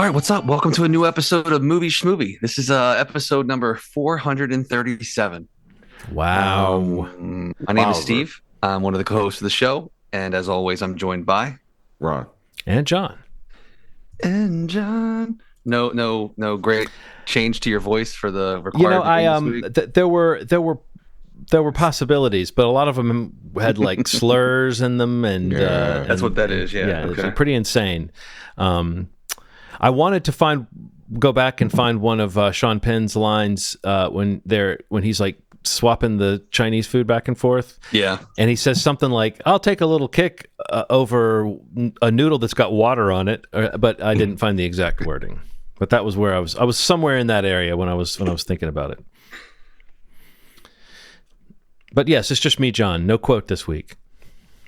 right, what's up? Welcome to a new episode of Movie Schmovie. This is episode number 437. Wow. My name is Steve. I'm one of the co-hosts of the show, and as always, I'm joined by Ron and John. And John. No great change to your voice for the required. There were possibilities, but a lot of them had like slurs in them, and that's what that is. Yeah, okay. It's pretty insane. I wanted to go back and find one of Sean Penn's lines when he's like swapping the Chinese food back and forth. Yeah, and he says something like, "I'll take a little kick over a noodle that's got water on it," but I didn't find the exact wording. But that was where I was. I was somewhere in that area when I was thinking about it. But yes, it's just me, John. No quote this week,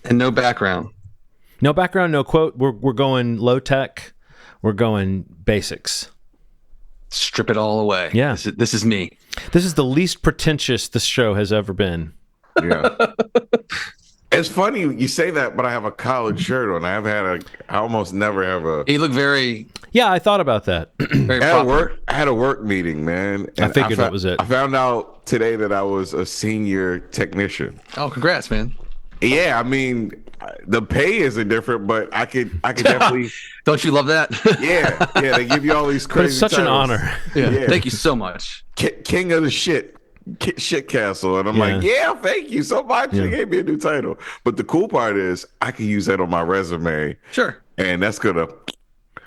and no background. No background, no quote. We're going low tech. We're going basics. Strip it all away. Yeah, this is me. This is the least pretentious this show has ever been. Yeah. It's funny you say that, but I have a collared shirt on. I almost never have a. You look very. Yeah, I thought about that. Very I had a work meeting, man. And I figured that was it. I found out today that I was a senior technician. Oh, congrats, man. Yeah, I mean, the pay isn't different, but I could definitely. Don't you love that? yeah, they give you all these crazy. But it's such titles. an honor. Yeah. Thank you so much. King of the shit castle, and I'm like, yeah, thank you so much. You gave me a new title. But the cool part is I can use that on my resume. Sure. And that's gonna.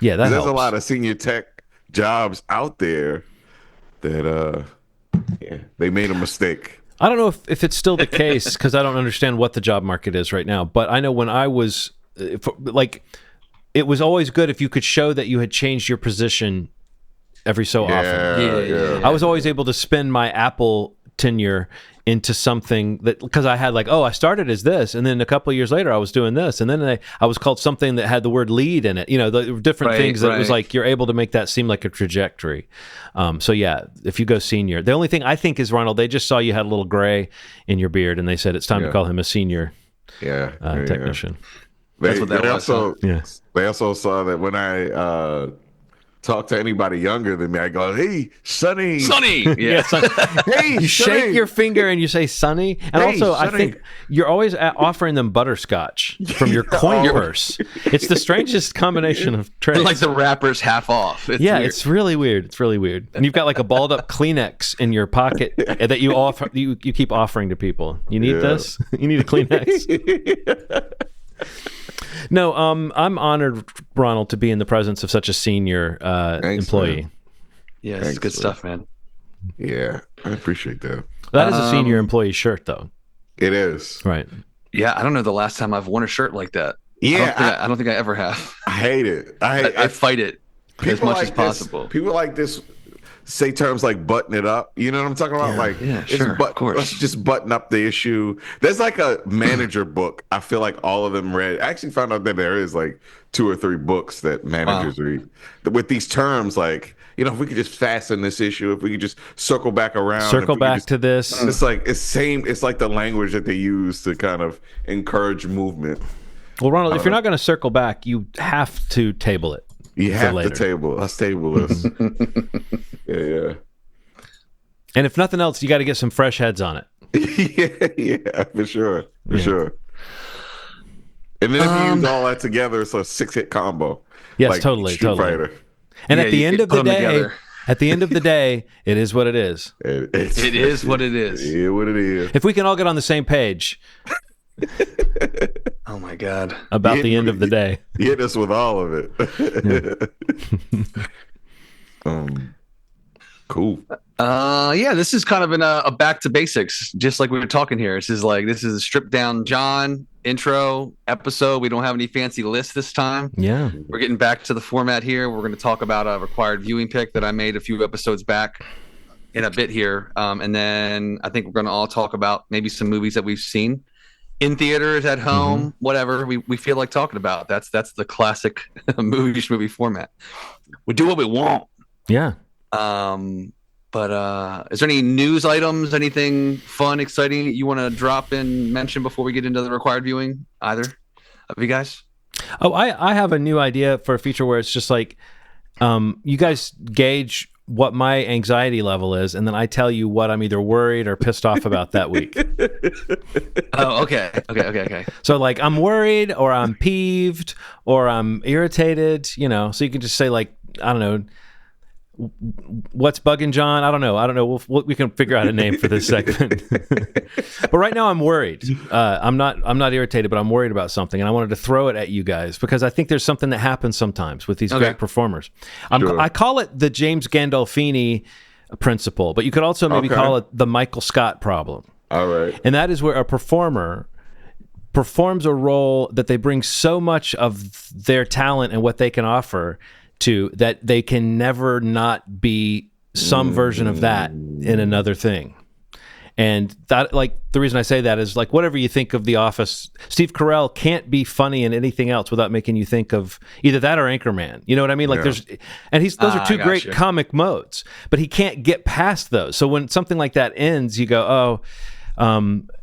Yeah, there's helps. A lot of senior tech jobs out there that they made a mistake. I don't know if it's still the case because I don't understand what the job market is right now. But I know when I was it was always good if you could show that you had changed your position every so often. Yeah. I was always able to spin my Apple tenure into something that, because I had I started as this, and then a couple of years later I was doing this, and then I was called something that had the word lead in it. You know, the different things that it was like you're able to make that seem like a trajectory. So yeah, if you go senior, the only thing I think is, Ronald, they just saw you had a little gray in your beard, and they said it's time to call him a senior technician. That's what that was. They also saw that when I talk to anybody younger than me, I go, "Hey, Sonny." Yeah. Hey, you shake your finger and you say Sonny. And hey, also, Sonny. I think you're always offering them butterscotch from your coin purse. It's the strangest combination of traits. Like the wrapper's half off. It's weird. It's really weird. It's really weird. And you've got like a balled up Kleenex in your pocket that you keep offering to people. You need this? You need a Kleenex? No, I'm honored, Ronald, to be in the presence of such a senior employee. Man. Yeah, it's good stuff, man. Yeah, I appreciate that. That is a senior employee shirt, though. It is. Right. Yeah, I don't know the last time I've worn a shirt like that. Yeah, I don't think I ever have. I hate it. I fight it as much as possible. People like this say terms like "button it up." You know what I'm talking about? Sure, of course. Let's just button up the issue. There's like a manager book. I feel like all of them read. I actually found out that there is like 2 or 3 books that managers read with these terms. Like, if we could just fasten this issue, if we could just circle back around, circle back to this. It's like it's like the language that they use to kind of encourage movement. Well, Ronald, if you're not going to circle back, you have to table it. You have to table. Let's table this. Yeah. And if nothing else, you got to get some fresh heads on it. yeah, for sure. And then if you use all that together, it's a 6-hit combo. Yes, like totally. Fighter. And at the end of the day, it is what it is. It is what it is. Yeah, what it is. If we can all get on the same page. Oh my God. About the end of the day. You hit us with all of it. Cool. This is kind of a back to basics, just like we were talking here. This is a stripped down John intro episode. We don't have any fancy lists this time. Yeah. We're getting back to the format here. We're going to talk about a required viewing pick that I made a few episodes back in a bit here. And then I think we're going to all talk about maybe some movies that we've seen in theaters, at home, whatever we feel like talking about. That's the classic movie format. We do what we want. Yeah. But is there any news items, anything fun, exciting that you want to drop in, mention before we get into the required viewing? Either of you guys? Oh, I have a new idea for a feature where it's just like You guys gauge what my anxiety level is, and then I tell you what I'm either worried or pissed off about that week. Oh, okay. So like I'm worried or I'm peeved or I'm irritated, so you can just say like, I don't know, what's bugging John? I don't know. We can figure out a name for this segment. But right now I'm worried. I'm not irritated, but I'm worried about something, and I wanted to throw it at you guys because I think there's something that happens sometimes with these great performers. Sure. I call it the James Gandolfini principle, but you could also maybe call it the Michael Scott problem. All right. And that is where a performer performs a role that they bring so much of their talent and what they can offer to that they can never not be some version of that in another thing. And that, like, the reason I say that is like, whatever you think of The Office, Steve Carell can't be funny in anything else without making you think of either that or Anchorman. You know what I mean? Like those are two great comic modes, but he can't get past those. So when something like that ends, you go,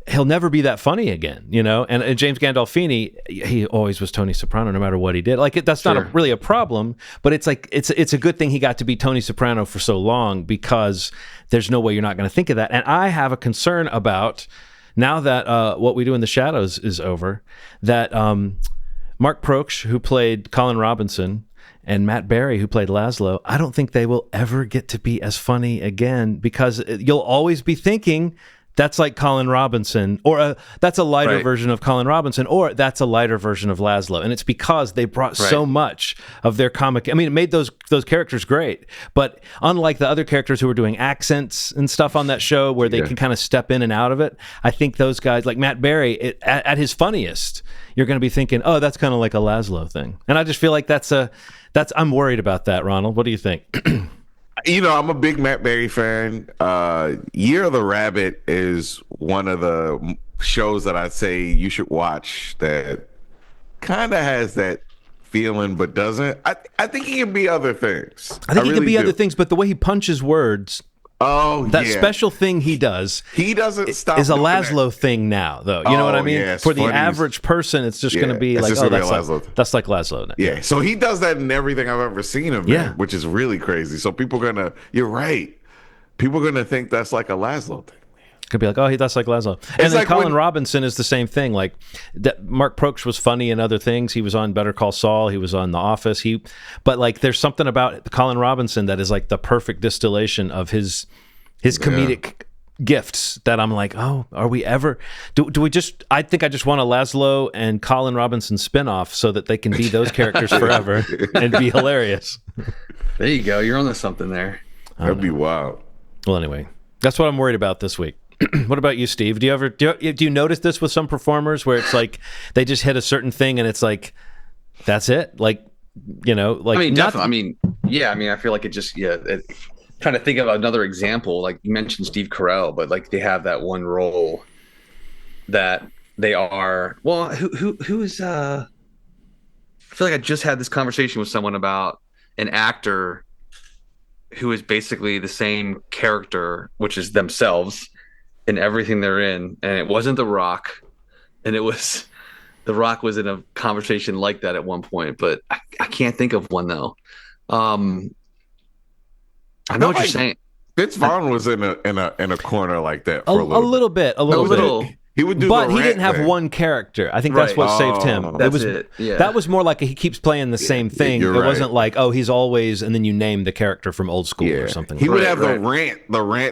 he'll never be that funny again, And James Gandolfini, he always was Tony Soprano, no matter what he did. Like that's not really a problem, but it's like it's a good thing he got to be Tony Soprano for so long because there's no way you're not going to think of that. And I have a concern about now that What We Do in the Shadows is over, that Mark Proksch, who played Colin Robinson, and Matt Berry, who played Laszlo, I don't think they will ever get to be as funny again because you'll always be thinking that's like Colin Robinson, or that's a lighter version of Colin Robinson, or that's a lighter version of Laszlo. And it's because they brought so much of their comic. I mean, it made those characters great. But unlike the other characters who were doing accents and stuff on that show where they can kind of step in and out of it, I think those guys, like Matt Berry, at his funniest, you're going to be thinking, oh, that's kind of like a Laszlo thing. And I just feel like I'm worried about that, Ronald. What do you think? I'm a big Matt Berry fan. Year of the Rabbit is one of the shows that I'd say you should watch that kind of has that feeling but doesn't. I think he can be other things. I think he can be other things, but the way he punches words, that special thing he does, he doesn't stop. Is a Laszlo thing now, though. You know what I mean? Yeah, for the average person, it's just going to be like, that's like Laszlo. Yeah. So he does that in everything I've ever seen him in, which is really crazy. So you're right. People are gonna think that's like a Laszlo thing. Could be like, oh, that's like Laszlo. And then like Colin Robinson is the same thing. Like Mark Proksch was funny in other things. He was on Better Call Saul. He was on The Office. But like, there's something about Colin Robinson that is like the perfect distillation of his comedic gifts that I'm like, oh, are we ever? Do we just? I think I just want a Laszlo and Colin Robinson spinoff so that they can be those characters forever and be hilarious. There you go. You're onto something there. That'd be wild. Well, anyway, that's what I'm worried about this week. What about you, Steve? Do you notice this with some performers where it's like they just hit a certain thing and it's like that's it? Like, like I mean, definitely. I feel like it just trying to think of another example. Like you mentioned Steve Carell, but like they have that one role that they are. Well, who is? I feel like I just had this conversation with someone about an actor who is basically the same character, which is themselves in everything they're in, and it wasn't The Rock, and The Rock was in a conversation like that at one point, but I can't think of one though. I know what you're saying. Vince Vaughn was in a corner like that for a little bit. He would do, but he didn't have one character. I think that's what saved him. That's it. Yeah. That was more like he keeps playing the same thing. It wasn't like, oh, he's always, and then you name the character from Old School or something. He would have the rant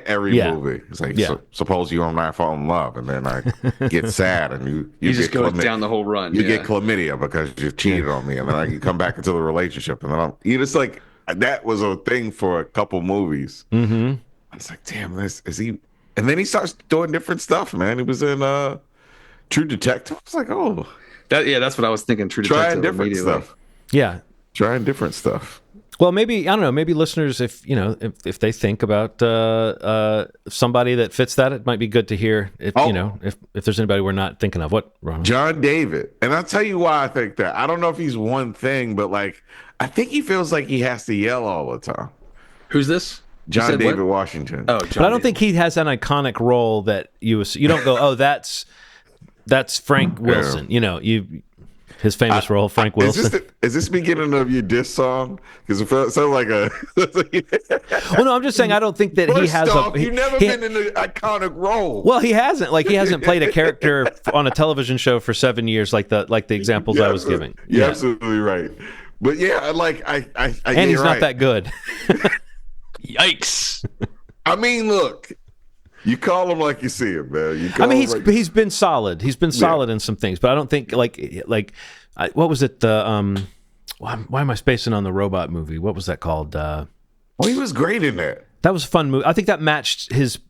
every movie. It's like, suppose you and I fall in love, and then I get sad, and you just go down the whole run. You get chlamydia because you cheated on me, and then I come back into the relationship, and then you just like that was a thing for a couple movies. Mm-hmm. I was like, damn, is he? And then he starts doing different stuff, man. He was in True Detective. I was like, oh. That's what I was thinking, True Detective. Trying different stuff. Yeah. Trying different stuff. Well, maybe, I don't know, maybe listeners, if they think about somebody that fits that, it might be good to hear, if there's anybody we're not thinking of. What, Ronald? John David. And I'll tell you why I think that. I don't know if he's one thing, but like, I think he feels like he has to yell all the time. Who's this? John David Washington. Oh, but I don't think he has an iconic role that you don't go, oh, that's Frank Wilson. His famous role, Frank Wilson. Is this beginning of your diss song? Because it sounds like a. Well, no, I'm just saying I don't think that he has you've never been in an iconic role. Well, he hasn't. Like, he hasn't played a character on a television show for 7 years, like the examples I was giving. You're absolutely right. But yeah, and he's not that good. Yikes! I mean, look. You call him like you see him, man. He's been solid. He's been solid in some things, but I don't think what was it? The why am I spacing on the robot movie? What was that called? He was great in that. That was a fun movie. I think that matched his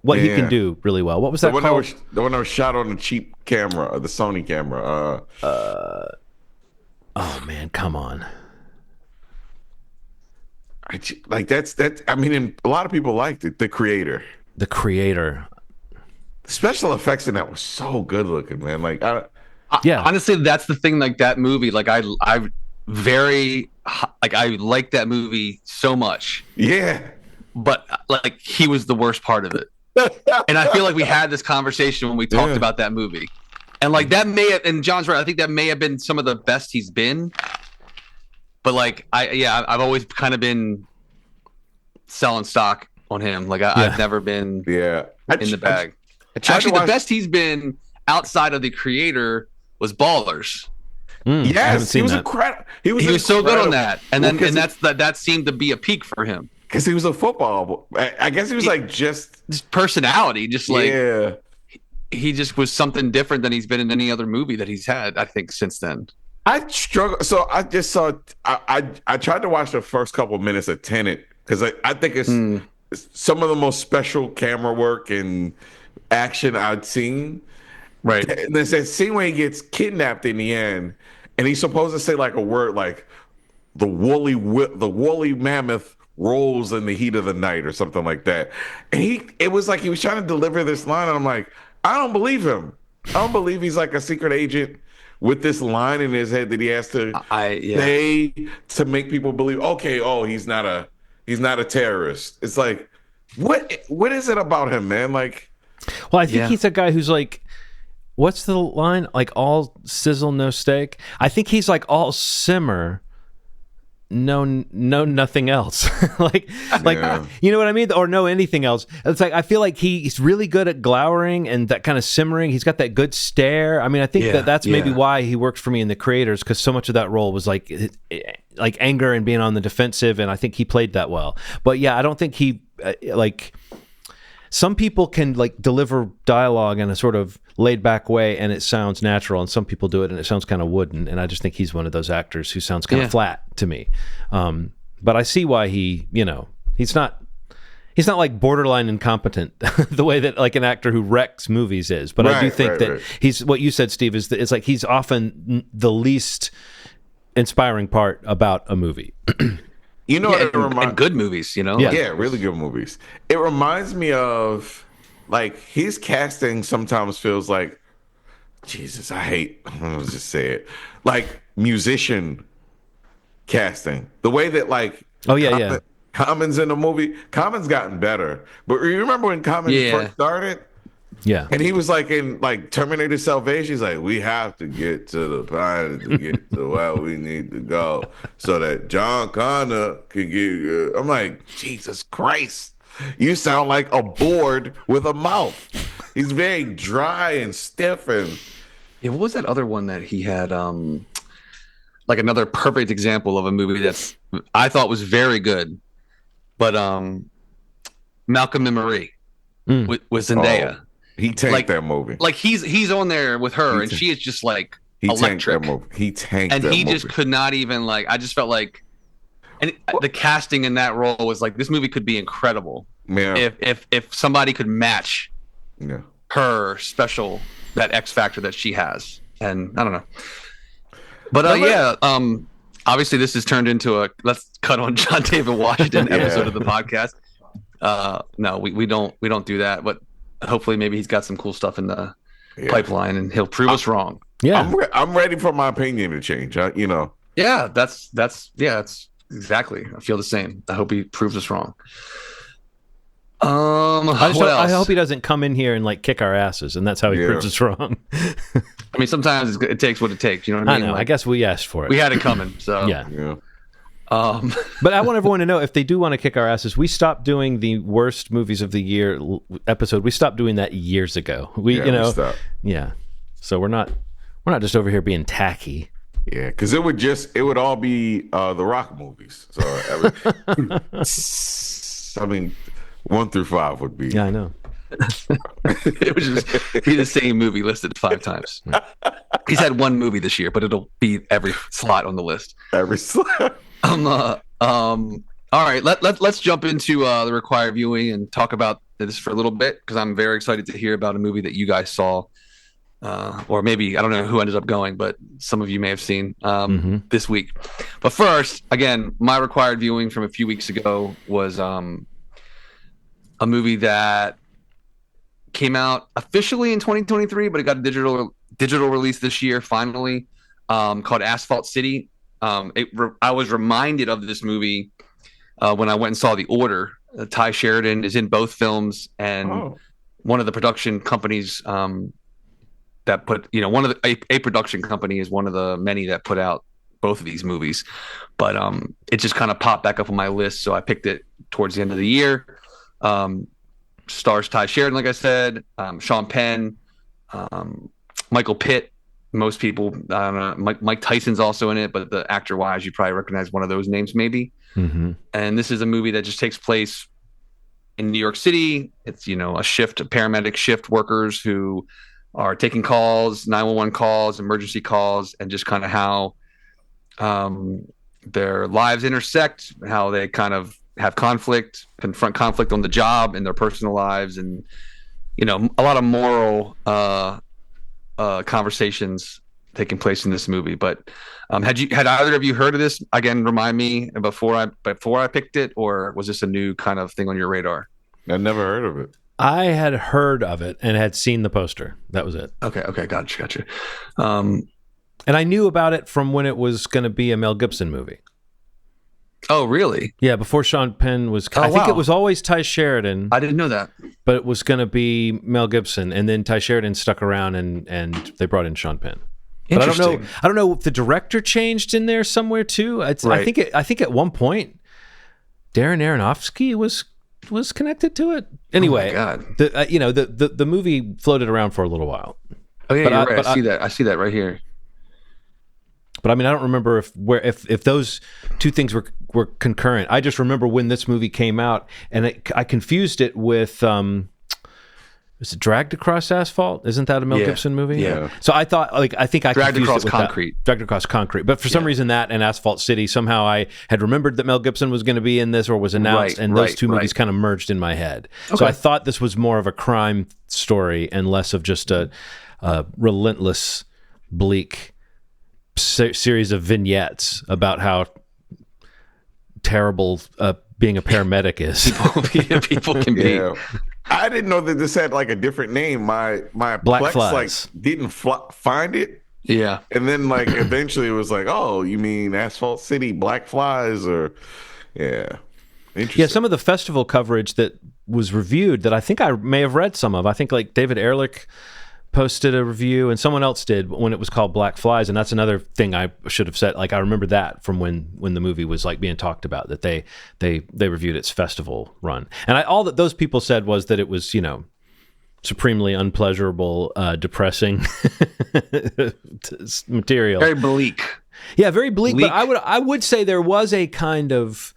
what he can do really well. What was that called? The one that was shot on the cheap camera, the Sony camera. Oh man, come on. I mean, a lot of people liked it. The Creator. The Creator. The special effects in that was so good looking, man. Honestly, that's the thing. Like, that movie, like I like that movie so much. Yeah. But like, he was the worst part of it. And I feel like we had this conversation when we talked about that movie. And like, that may have, and John's right, I think that may have been some of the best he's been. But like, I've always kind of been selling stock on him. Like, I've never been in the bag. Actually, the best he's been outside of The Creator was Ballers. Yes, he was incredible. He was so good on that. And then that seemed to be a peak for him. Because he was a football. I guess he was just personality. Just like, he just was something different than he's been in any other movie that he's had, I think, since then. I struggle. So I just saw, I tried to watch the first couple of minutes of Tenet because I think it's some of the most special camera work and action I'd seen. Right. And there's that scene where he gets kidnapped in the end, and he's supposed to say like a word like the woolly mammoth rolls in the heat of the night or something like that. And it was like he was trying to deliver this line, and I'm like, I don't believe him. I don't believe he's like a secret agent with this line in his head that he has to say to make people believe, okay, he's not a terrorist. It's like, what is it about him, man? Like, well, I think he's a guy who's like, what's the line? Like, all sizzle, no steak. I think he's like all simmer, no nothing else. like you know what I mean? Or no anything else. It's like, I feel like he's really good at glowering and that kind of simmering. He's got that good stare. I mean, I think that's maybe why he worked for me in The Creators, because so much of that role was like anger and being on the defensive, and I think he played that well. But yeah, I don't think he some people can like deliver dialogue in a sort of laid back way and it sounds natural, and some people do it and it sounds kind of wooden, and I just think he's one of those actors who sounds kind of flat to me. But I see why he's not like borderline incompetent the way that like an actor who wrecks movies is. But I do think that he's, what you said, Steve, is that it's like he's often the least inspiring part about a movie. You know, and good movies, you know? Yeah, really good movies. It reminds me of, like, his casting sometimes feels like, Jesus, I'll just say it, like musician casting. The way that, like, Common's in the movie, Common's gotten better. But you remember when Common first started? Yeah. And he was like in like Terminator Salvation, he's like, we have to get to the planet to get to where we need to go so that John Connor can get. I'm like, Jesus Christ. You sound like a board with a mouth. He's very dry and stiff. And what was that other one that he had? Like another perfect example of a movie that's I thought was very good, but Malcolm and Marie with Zendaya. He tanked that movie. Like he's on there with her, and she is just like electric. He tanked and that movie. And he just could not even like. I just felt like, and the casting in that role was like, this movie could be incredible. Yeah. If somebody could match her special, that X factor that she has, and I don't know. But obviously this has turned into a let's cut on John David Washington episode of the podcast. No, we don't do that, but. Hopefully, maybe he's got some cool stuff in the pipeline, and he'll prove us wrong. Yeah, I'm ready for my opinion to change. Yeah, that's exactly. I feel the same. I hope he proves us wrong. I hope he doesn't come in here and like kick our asses, and that's how he proves us wrong. I mean, sometimes it takes what it takes. You know what I mean? I know. Like, I guess we asked for it. We had it coming. So yeah. But I want everyone to know, if they do want to kick our asses, we stopped doing the worst movies of the year episode. We stopped doing that years ago. We stopped. Yeah. So we're not just over here being tacky. Yeah, because it would all be the Rock movies. So I mean, 1 through 5 would be. Yeah, I know. It would just be the same movie listed 5 times. He's had 1 movie this year, but it'll be every slot on the list. Every slot. All right, let's jump into the required viewing and talk about this for a little bit, because I'm very excited to hear about a movie that you guys saw, or maybe I don't know who ended up going, but some of you may have seen this week. But first, again, my required viewing from a few weeks ago was a movie that came out officially in 2023, but it got a digital release this year finally, called Asphalt City. I was reminded of this movie when I went and saw The Order. Ty Sheridan is in both films, and one of the production companies that put, one of the a production company is one of the many that put out both of these movies. But it just kind of popped back up on my list, so I picked it towards the end of the year. Stars Ty Sheridan, like I said, Sean Penn, Michael Pitt. Most people, I don't know, Mike Tyson's also in it, but the actor-wise, you probably recognize one of those names maybe. And this is a movie that just takes place in New York City. It's, paramedic shift workers who are taking calls, 911 calls, emergency calls, and just kind of how their lives intersect, how they kind of have confront conflict on the job and their personal lives, and a lot of moral conversations taking place in this movie. But had either of you heard of this? Again, remind me before I picked it, or was this a new kind of thing on your radar? I've never heard of it. I had heard of it and had seen the poster. That was it. Okay, gotcha. And I knew about it from when it was going to be a Mel Gibson movie. Oh, really? Yeah, before Sean Penn was. I think it was always Ty Sheridan. I didn't know that. But it was going to be Mel Gibson, and then Ty Sheridan stuck around, and they brought in Sean Penn. But I don't know if the director changed in there somewhere too. Right. I think at one point Darren Aronofsky was connected to it. Anyway, oh my God. The movie floated around for a little while. Oh yeah, you're right. I see that right here. But I mean, I don't remember if those two things were concurrent. I just remember when this movie came out, and I confused it with is it Dragged Across Asphalt? Isn't that a Mel Gibson movie? Yeah. So I thought, I Dragged Across with Concrete. Dragged Across Concrete. But for some reason, that and Asphalt City, somehow I had remembered that Mel Gibson was going to be in this or was announced, and those two movies kind of merged in my head. Okay. So I thought this was more of a crime story and less of just a relentless, bleak series of vignettes about how terrible being a paramedic is. People can be. Yeah. I didn't know that this had like a different name. My Black Plex Flies. didn't find it. Yeah. And then eventually it was like, oh, you mean Asphalt City, Black Flies, or interesting. Yeah, some of the festival coverage that was reviewed that I think I may have read some of. I think like David Ehrlich posted a review, and someone else did when it was called Black Flies, and that's another thing I should have said. Like I remember that from when the movie was like being talked about, that they reviewed its festival run, and all that those people said was that it was supremely unpleasurable, depressing material, very bleak. Yeah, very bleak. But I would say there was a kind of.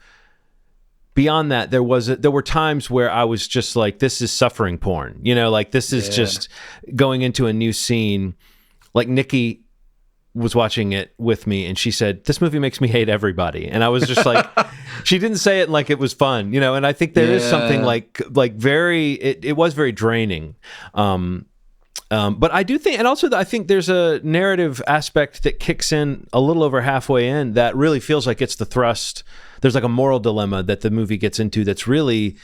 Beyond that, there were times where I was just like, this is suffering porn, like this is just going into a new scene. Like Nikki was watching it with me and she said, this movie makes me hate everybody. And I was just like, she didn't say it like it was fun, and I think there is something like very, it was very draining. But I do think, and also I think there's a narrative aspect that kicks in a little over halfway in that really feels like it's the thrust. There's like a moral dilemma that the movie gets into that's really,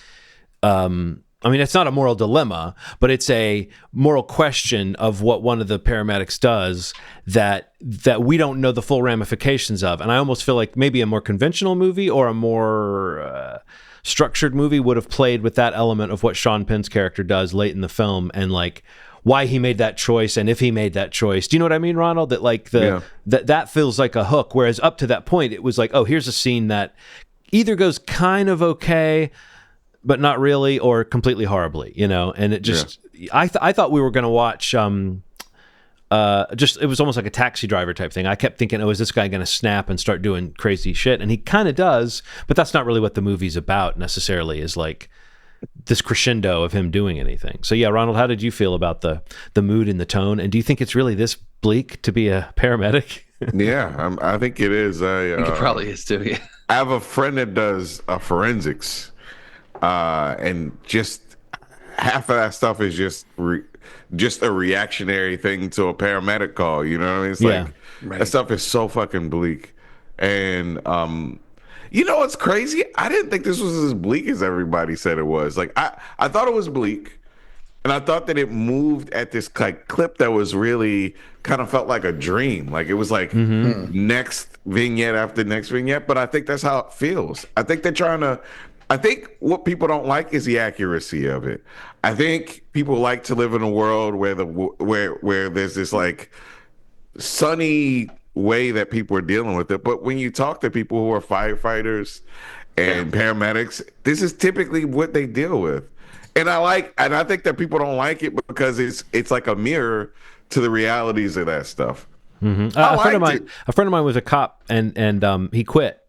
it's not a moral dilemma, but it's a moral question of what one of the paramedics does that we don't know the full ramifications of. And I almost feel like maybe a more conventional movie or a more structured movie would have played with that element of what Sean Penn's character does late in the film, and like why he made that choice and if he made that choice. Do you know what I mean, Ronald? That like that feels like a hook, whereas up to that point it was like, oh, here's a scene that either goes kind of okay but not really, or completely horribly, you know. And it just I thought we were going to watch just, it was almost like a Taxi Driver type thing. I kept thinking, oh, is this guy going to snap and start doing crazy shit? And he kind of does, but that's not really what the movie's about necessarily, is like this crescendo of him doing anything. So yeah, Ronald, how did you feel about the mood and the tone? And do you think it's really this bleak to be a paramedic? Yeah, I think it is. I think it probably is too. Yeah. I have a friend that does forensics, and just half of that stuff is just a reactionary thing to a paramedic call. You know what I mean? It's like that stuff is so fucking bleak. And you know what's crazy? I didn't think this was as bleak as everybody said it was. Like I thought it was bleak, and I thought that it moved at this like clip that was really kind of felt like a dream. Like it was like next vignette after next vignette. But I think that's how it feels. I think they're trying to. I think what people don't like is the accuracy of it. I think people like to live in a world where there's this like sunny way that people are dealing with it. But when you talk to people who are firefighters and paramedics, this is typically what they deal with. And I think that people don't like it because it's like a mirror to the realities of that stuff. Mm-hmm. A friend of mine was a cop, and he quit,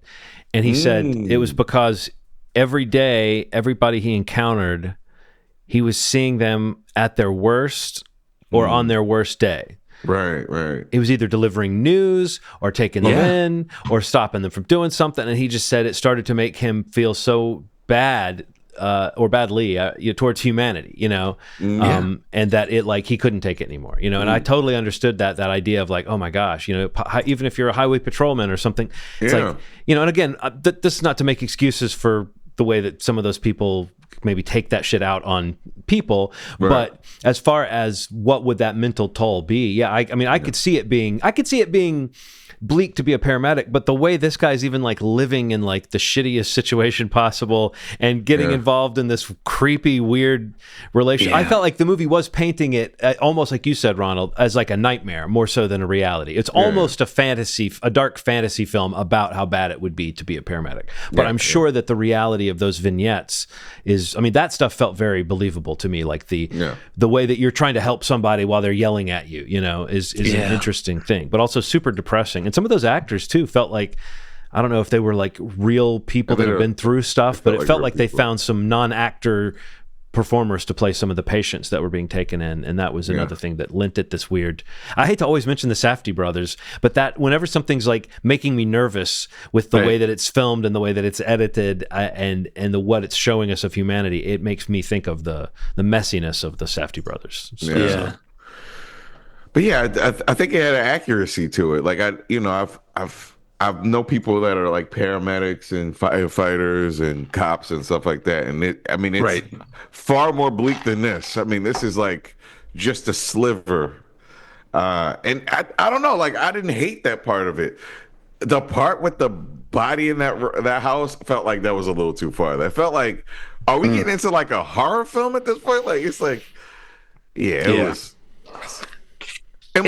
and he said it was because every day, everybody he encountered, he was seeing them at their worst or on their worst day. Right. He was either delivering news or taking them in or stopping them from doing something. And he just said it started to make him feel so bad or badly towards humanity, you know, and that it like he couldn't take it anymore, you know. And I totally understood that idea of like, oh my gosh, you know, even if you're a highway patrolman or something, it's like, you know. And again, this is not to make excuses for the way that some of those people maybe take that shit out on people, but as far as what would that mental toll be, I mean, I could see it being bleak to be a paramedic, but the way this guy's even like living in like the shittiest situation possible and getting involved in this creepy, weird relation, I felt like the movie was painting it almost like you said, Ronald, as like a nightmare more so than a reality. It's almost a dark fantasy film about how bad it would be to be a paramedic. But I'm sure that the reality of those vignettes is, I mean, that stuff felt very believable to me. Like the way that you're trying to help somebody while they're yelling at you, you know, is an interesting thing, but also super depressing. And some of those actors too felt like, I don't know if they were like real people that have been through stuff, but it felt like they found some non-actor performers to play some of the patients that were being taken in, and that was another thing that lent it this weird. I hate to always mention the Safdie brothers, but that whenever something's like making me nervous with the way that it's filmed and the way that it's edited and what it's showing us of humanity, it makes me think of the messiness of the Safdie brothers. But I think it had an accuracy to it. Like I've know people that are like paramedics and firefighters and cops and stuff like that, and it's far more bleak than this. I mean, this is like just a sliver, and I don't know. Like I didn't hate that part of it. The part with the body in that house felt like that was a little too far. That felt like, are we getting into like a horror film at this point? Like it's like, it was. And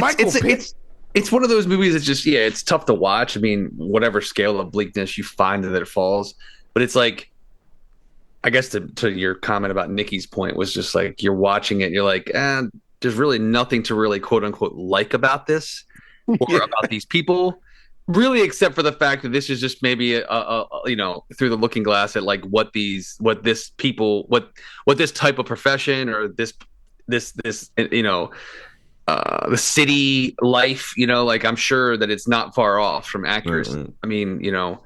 it's one of those movies that's just it's tough to watch. I mean, whatever scale of bleakness you find that it falls, but it's like, I guess to your comment about Nikki's point was just like you're watching it, and you're like, there's really nothing to really quote unquote like about this or about these people, really, except for the fact that this is just maybe a you know, through the looking glass at like what this type of profession or this you know. The city life, you know, like I'm sure that it's not far off from accuracy. I mean, you know,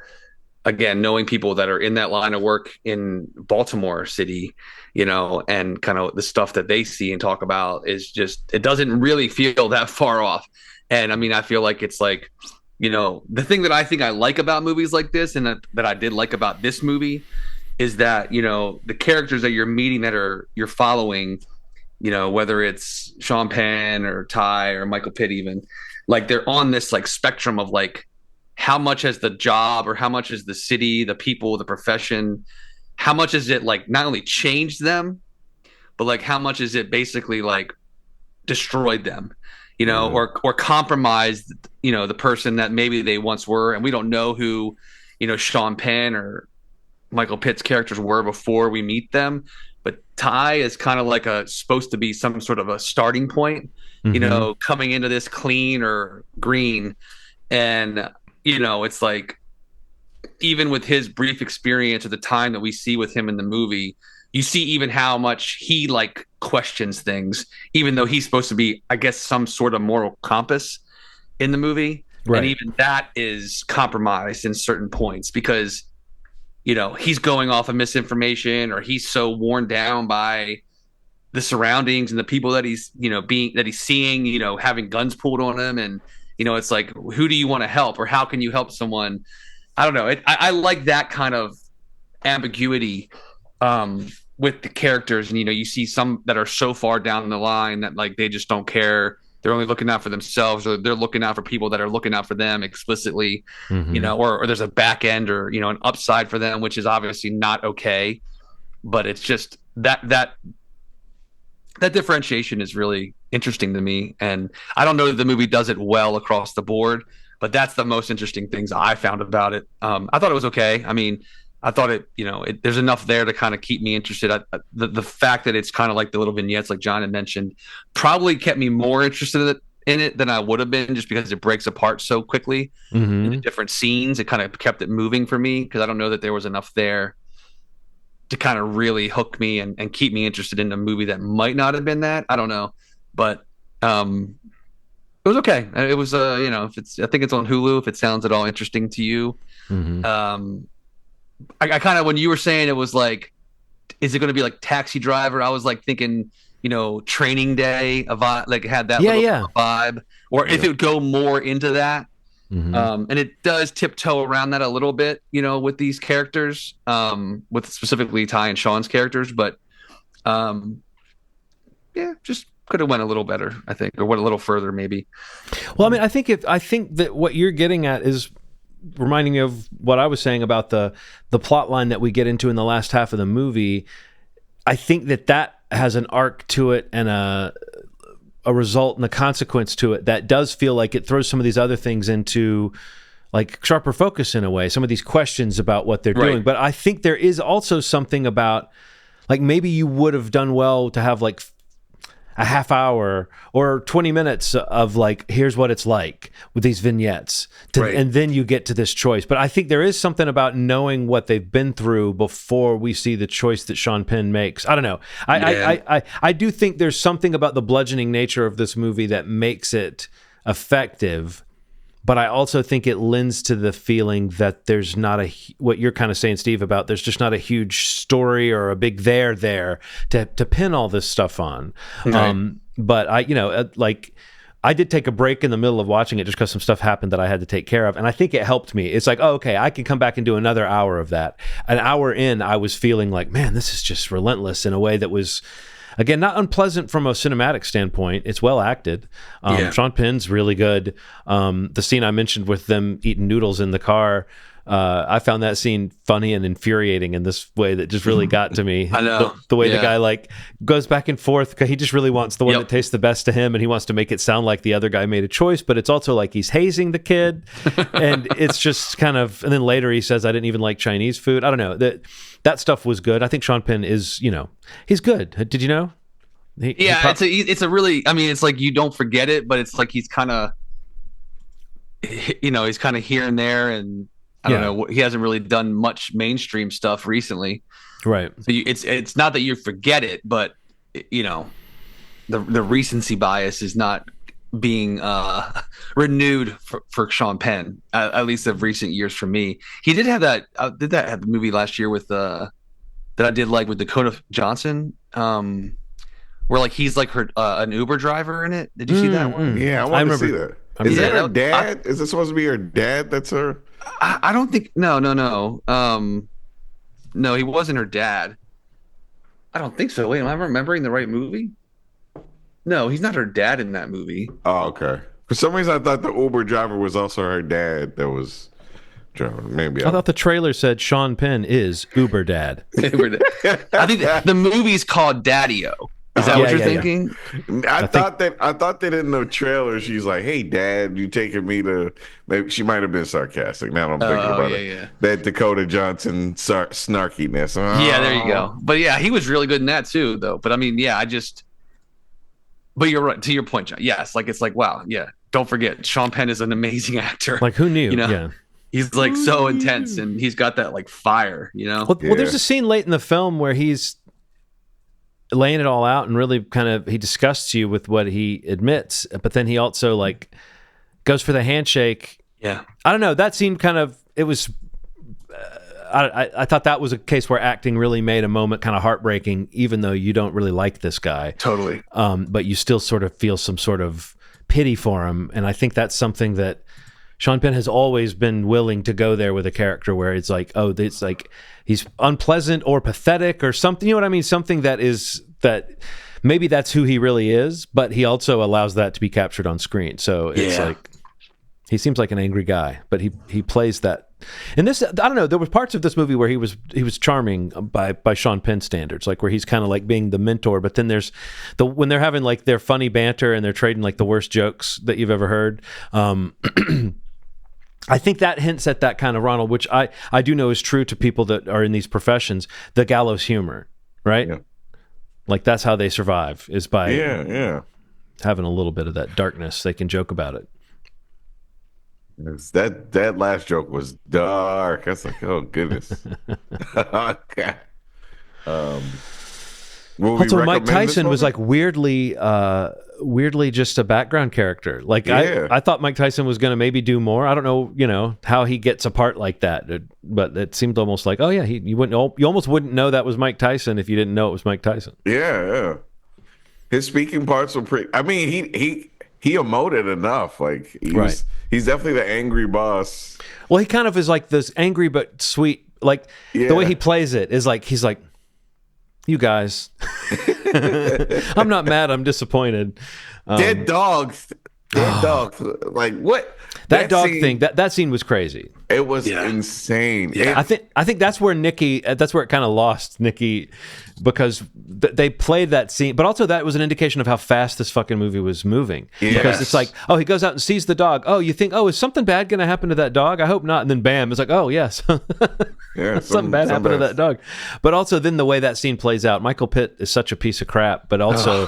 again, knowing people that are in that line of work in Baltimore City, you know, and kind of the stuff that they see and talk about is just, it doesn't really feel that far off. And I mean, I feel like it's like, you know, the thing that I think I like about movies like this and that I did like about this movie is that, you know, the characters that you're meeting you're following, you know, whether it's Sean Penn or Ty or Michael Pitt, even like they're on this like spectrum of like how much has the job or how much is the city, the people, the profession how much is it like not only changed them, but like how much is it basically like destroyed them, or compromised, the person that maybe they once were, and we don't know who, Sean Penn or Michael Pitt's characters were before we meet them. But Ty is kind of like supposed to be some sort of a starting point, coming into this clean or green, and it's like even with his brief experience at the time that we see with him in the movie, you see even how much he like questions things, even though he's supposed to be, I guess, some sort of moral compass in the movie. Right. And even that is compromised in certain points because, he's going off of misinformation, or he's so worn down by the surroundings and the people that he's, that he's seeing, having guns pulled on him. And, it's like, who do you want to help, or how can you help someone? I don't know. I like that kind of ambiguity with the characters. And, you see some that are so far down the line that like they just don't care. They're only looking out for themselves, or they're looking out for people that are looking out for them explicitly, or there's a back end or, an upside for them, which is obviously not okay. But it's just that differentiation is really interesting to me. And I don't know that the movie does it well across the board, but that's the most interesting things I found about it. I thought it was okay. I mean, I thought there's enough there to kind of keep me interested. The fact that it's kind of like the little vignettes, like John had mentioned, probably kept me more interested in it than I would have been, just because it breaks apart so quickly into different scenes. It kind of kept it moving for me, because I don't know that there was enough there to kind of really hook me and keep me interested in a movie that might not have been that. I don't know, but it was okay. It was I think it's on Hulu, if it sounds at all interesting to you. I kind of, when you were saying it was like, is it going to be like Taxi Driver? I was like thinking, Training Day, like had that little vibe, or if it would go more into that. And it does tiptoe around that a little bit, with these characters, with specifically Ty and Sean's characters. But just could have went a little better, I think, or went a little further maybe. Well, I mean, I think that what you're getting at is reminding me of what I was saying about the plot line that we get into in the last half of the movie. I think that has an arc to it and a result and a consequence to it that does feel like it throws some of these other things into like sharper focus in a way, some of these questions about what they're doing. But I think there is also something about, like, maybe you would have done well to have like a half hour or 20 minutes of like, here's what it's like with these vignettes, and then you get to this choice. But I think there is something about knowing what they've been through before we see the choice that Sean Penn makes. I don't know. I do think there's something about the bludgeoning nature of this movie that makes it effective. But I also think it lends to the feeling that there's not what you're kind of saying, Steve, about there's just not a huge story or a big there to pin all this stuff on. Right. But I did take a break in the middle of watching it just because some stuff happened that I had to take care of. And I think it helped me. It's like, oh, okay, I can come back and do another hour of that. An hour in, I was feeling like, man, this is just relentless in a way that was, again, not unpleasant from a cinematic standpoint. It's well acted. Sean Penn's really good. The scene I mentioned with them eating noodles in the car, I found that scene funny and infuriating in this way that just really got to me. I know. The way the guy like goes back and forth, because he just really wants the one that tastes the best to him, and he wants to make it sound like the other guy made a choice, but it's also like he's hazing the kid. And it's just kind of, and then later he says, I didn't even like Chinese food. I don't know. That stuff was good. I think Sean Penn is, he's good. Did you know? It's a really, I mean, it's like you don't forget it, but it's like he's kind of, he's kind of here and there, and I don't know, he hasn't really done much mainstream stuff recently, right? So it's not that you forget it, but the recency bias is not being renewed for Sean Penn, at least of recent years for me. He did have that have the movie last year with that I did like with Dakota Johnson, where like he's like an Uber driver in it. Did you see that one? Yeah, I remember to see that. Is that her dad? Is it supposed to be her dad? That's her. I don't think. No. No, he wasn't her dad. I don't think so. Wait, am I remembering the right movie? No, he's not her dad in that movie. Oh, okay. For some reason, I thought the Uber driver was also her dad. That was Maybe I thought the trailer said Sean Penn is Uber Dad. I think the movie's called Daddy-O. Is that what you're thinking? I thought that in the trailer she's like, "Hey, Dad, you taking me to?" Maybe she might have been sarcastic. Now that I'm thinking about it. Yeah. That Dakota Johnson snarkiness. Yeah, there you go. But yeah, he was really good in that too, though. But I mean, yeah, But you're right. To your point, John. Yes, like it's like, wow, yeah. Don't forget, Sean Penn is an amazing actor. Like, who knew? Yeah. He's like so intense, and he's got that like fire, Well, there's a scene late in the film where he's laying it all out and really kind of he disgusts you with what he admits, but then he also like goes for the handshake. Yeah, I don't know. That scene kind of it was. I thought that was a case where acting really made a moment kind of heartbreaking, even though you don't really like this guy. Totally. But you still sort of feel some sort of pity for him, and I think that's something that Sean Penn has always been willing to go there with a character where it's like, oh, it's like he's unpleasant or pathetic or something. You know what I mean? Something that maybe that's who he really is, but he also allows that to be captured on screen. So it's like he seems like an angry guy, but he plays that. And this, I don't know, there were parts of this movie where he was charming by Sean Penn standards, like where he's kind of like being the mentor, but then there's when they're having like their funny banter and they're trading like the worst jokes that you've ever heard. I think that hints at that kind of Ronald, which I do know is true to people that are in these professions, the gallows humor, right? Yeah. Like that's how they survive, is by having a little bit of that darkness. They can joke about it. That last joke was dark. I was like, oh goodness. Okay. Also, Mike Tyson was like weirdly just a background character. Like I thought Mike Tyson was going to maybe do more. I don't know, how he gets a part like that, but it seemed almost like, oh yeah, you almost wouldn't know that was Mike Tyson if you didn't know it was Mike Tyson. Yeah. His speaking parts were pretty. I mean, he emoted enough. Like he's definitely the angry boss. Well, he kind of is like this angry but sweet. Like the way he plays it is like he's like, you guys, I'm not mad. I'm disappointed. Dead dogs. Like what? That dog scene, thing. That scene was crazy. It was insane. Yeah. I think that's where that's where it kind of lost Nikki, because they played that scene, but also that was an indication of how fast this fucking movie was moving. Yes. Because it's like, oh, he goes out and sees the dog. Oh, you think, oh, is something bad going to happen to that dog? I hope not. And then bam, it's like, oh yes, something bad happened to that dog. But also then the way that scene plays out, Michael Pitt is such a piece of crap. But also,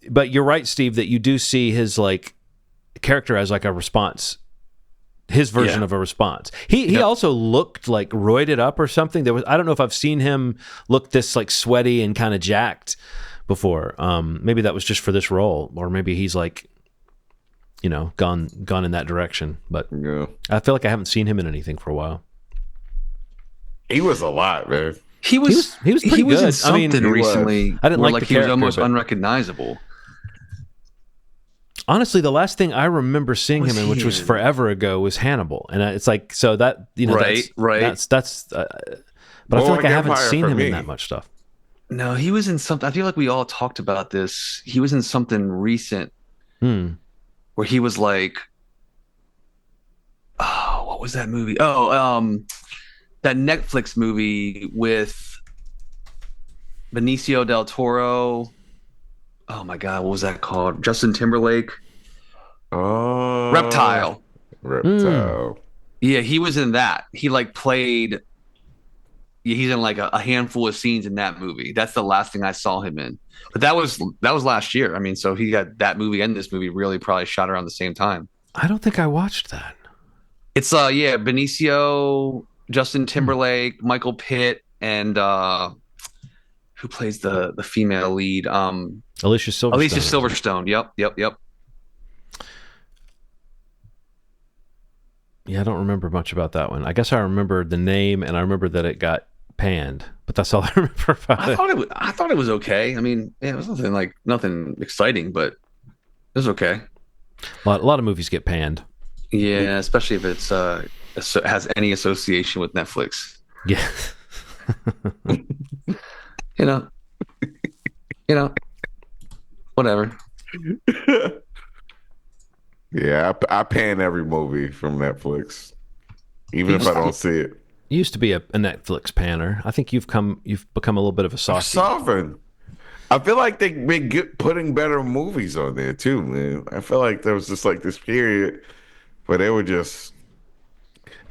but you're right, Steve, that you do see his like character as like a response, his version of a response. He also looked like roided up or something. I don't know if I've seen him look this like sweaty and kind of jacked before. Maybe that was just for this role, or maybe he's like, gone in that direction. But I feel like I haven't seen him in anything for a while. He was a lot, man. He was pretty good. In something recently. I didn't like he was almost unrecognizable. Honestly, the last thing I remember seeing him in, which was forever ago, was Hannibal, and it's like, so that right. That's. But I feel like I haven't seen him in that much stuff. No, he was in something. I feel like we all talked about this. He was in something recent, where he was like, oh, what was that movie? Oh, that Netflix movie with Benicio del Toro. Oh my God, what was that called? Justin Timberlake. Oh, Reptile. Yeah, he was in that. He like played. Yeah, he's in like a handful of scenes in that movie. That's the last thing I saw him in. But that was last year. I mean, so he got that movie and this movie really probably shot around the same time. I don't think I watched that. It's Benicio, Justin Timberlake, Michael Pitt, and who plays the female lead? Alicia Silverstone. Yep. Yeah, I don't remember much about that one. I guess I remember the name, and I remember that it got panned, but that's all I remember about it. I thought it was okay. I mean, it was nothing exciting, but it was okay. A lot of movies get panned. Yeah, especially if it's has any association with Netflix. Yeah. Whatever. Yeah, I pan every movie from Netflix. even if I don't see it. You used to be a Netflix panner. I think you've become a little bit of a softie. Sovereign. I feel like they've been putting better movies on there too, man. I feel like there was just like this period where they were just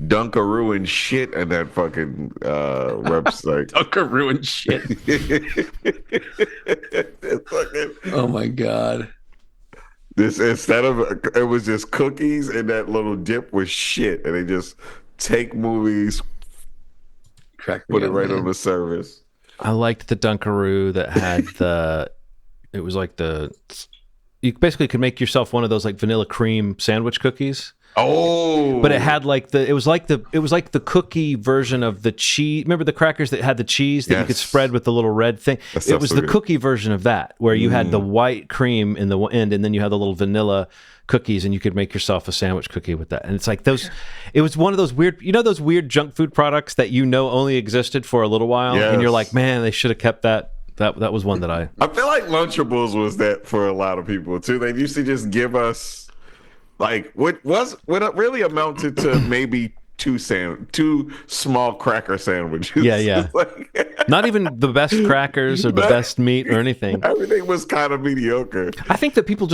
Dunkaroo and shit in that fucking website. Dunkaroo and shit. Oh my god. This instead of it was just cookies and that little dip was shit, and they just take movies, put it right on the service. I liked the Dunkaroo that had it was like you basically could make yourself one of those like vanilla cream sandwich cookies. Oh, but it had like it was like the cookie version of the cheese. Remember the crackers that had the cheese that you could spread with the little red thing? It was the cookie version of that, where you had the white cream in the end, and then you had the little vanilla cookies, and you could make yourself a sandwich cookie with that. And it's like it was one of those weird, those weird junk food products that only existed for a little while, and you're like, man, they should have kept that. That was one that I feel like Lunchables was that for a lot of people too. They used to just give us like what really amounted to maybe two small cracker sandwiches. Yeah. Not even the best crackers or the best meat or anything. Everything was kind of mediocre. I think that people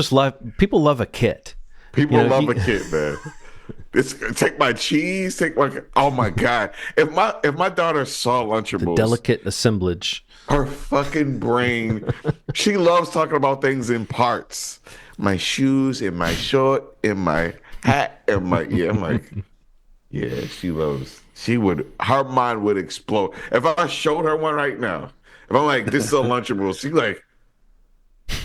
love a kit. People love a kit, man. Take my cheese, oh my god. If my daughter saw Lunchables, the delicate assemblage. Her fucking brain, she loves talking about things in parts. My shoes, in my short, in my hat, I'm like, yeah, her mind would explode. If I showed her one right now, if I'm like, this is a Lunchable, she's like,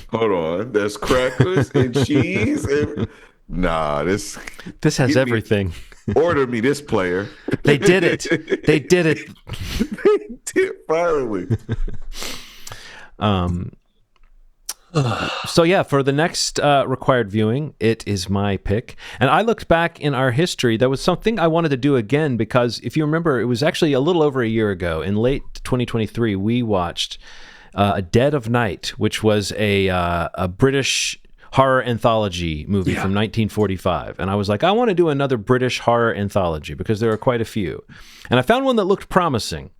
hold on, there's crackers and cheese and nah, this has everything. Order me this, player. They did it. They did it. They did finally. So yeah, for the next required viewing, it is my pick. And I looked back in our history. There was something I wanted to do again, because if you remember, it was actually a little over a year ago. In late 2023, we watched Dead of Night, which was a British horror anthology movie from 1945. And I was like, I want to do another British horror anthology because there are quite a few. And I found one that looked promising.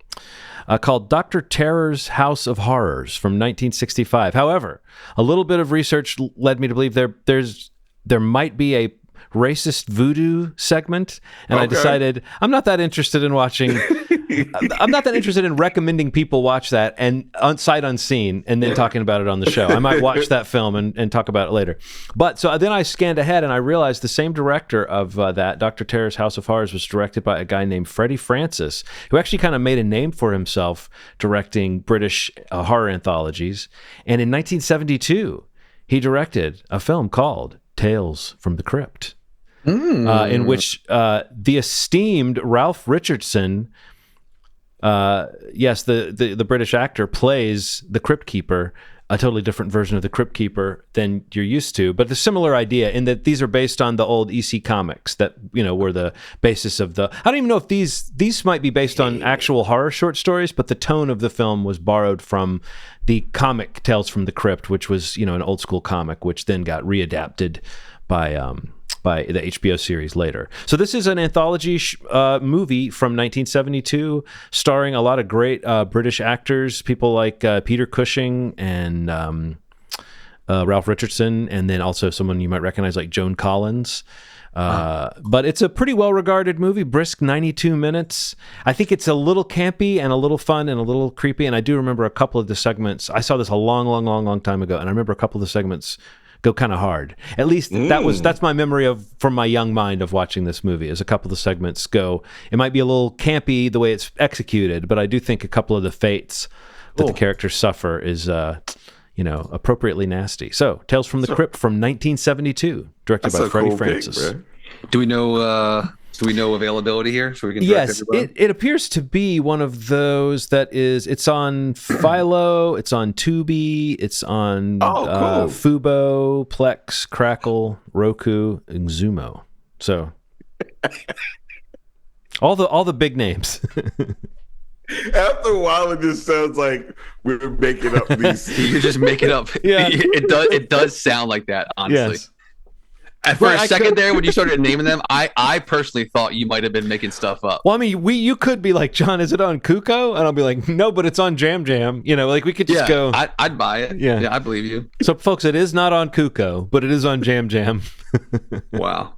Called Dr. Terror's House of Horrors from 1965. However, a little bit of research led me to believe there might be a racist voodoo segment, and I decided I'm not that interested in watching. I'm not that interested in recommending people watch that and sight unseen and then talking about it on the show. I might watch that film and talk about it later. But so then I scanned ahead and I realized the same director of that, Dr. Terror's House of Horrors, was directed by a guy named Freddie Francis, who actually kind of made a name for himself directing British horror anthologies. And in 1972, he directed a film called Tales from the Crypt, in which the esteemed Ralph Richardson, the British actor, plays the Crypt Keeper, a totally different version of the Crypt Keeper than you're used to, but the similar idea in that these are based on the old EC comics that were the basis of the. I don't even know if these might be based on actual horror short stories, but the tone of the film was borrowed from the comic Tales from the Crypt, which was an old school comic, which then got readapted by the HBO series later. So this is an anthology movie from 1972, starring a lot of great British actors, people like Peter Cushing and Ralph Richardson, and then also someone you might recognize like Joan Collins. But it's a pretty well-regarded movie, brisk 92 minutes. I think it's a little campy and a little fun and a little creepy, and I do remember a couple of the segments. I saw this a long time ago, and I remember a couple of the segments go kind of hard. At least that's my memory from my young mind of watching this movie, is a couple of the segments go. It might be a little campy the way it's executed, but I do think a couple of the fates that the characters suffer is appropriately nasty. So Tales from the Crypt from 1972, directed by Freddie Francis. Do we know availability here so we can yes, it appears to be one of those that it's on Philo, it's on Tubi, it's on Fubo, Plex, Crackle, Roku, and Zumo. So all the big names. After a while, it just sounds like we're making up these. You're just making up. Yeah, it does sound like that, honestly. Yes. For a second there, when you started naming them, I personally thought you might have been making stuff up. Well, I mean, you could be like, John, is it on Kuko? And I'll be like, no, but it's on Jam Jam. You know, like we could just go. I'd buy it. Yeah, I believe you. So, folks, it is not on Kuko, but it is on Jam Jam. Wow.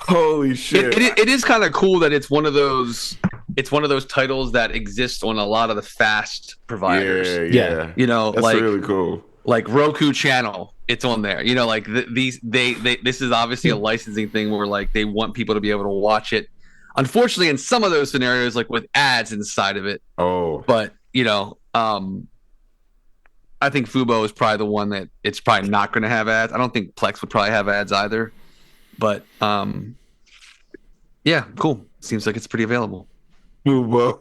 Holy shit! It is kind of cool that it's one of those. It's one of those titles that exist on a lot of the fast providers. Yeah. You know, that's like really cool. Like Roku Channel, it's on there. You know, like this is obviously a licensing thing where like they want people to be able to watch it. Unfortunately, in some of those scenarios, like with ads inside of it. Oh. But you know, I think Fubo is probably the one that it's probably not going to have ads. I don't think Plex would probably have ads either. But yeah, cool. Seems like it's pretty available. Fubo.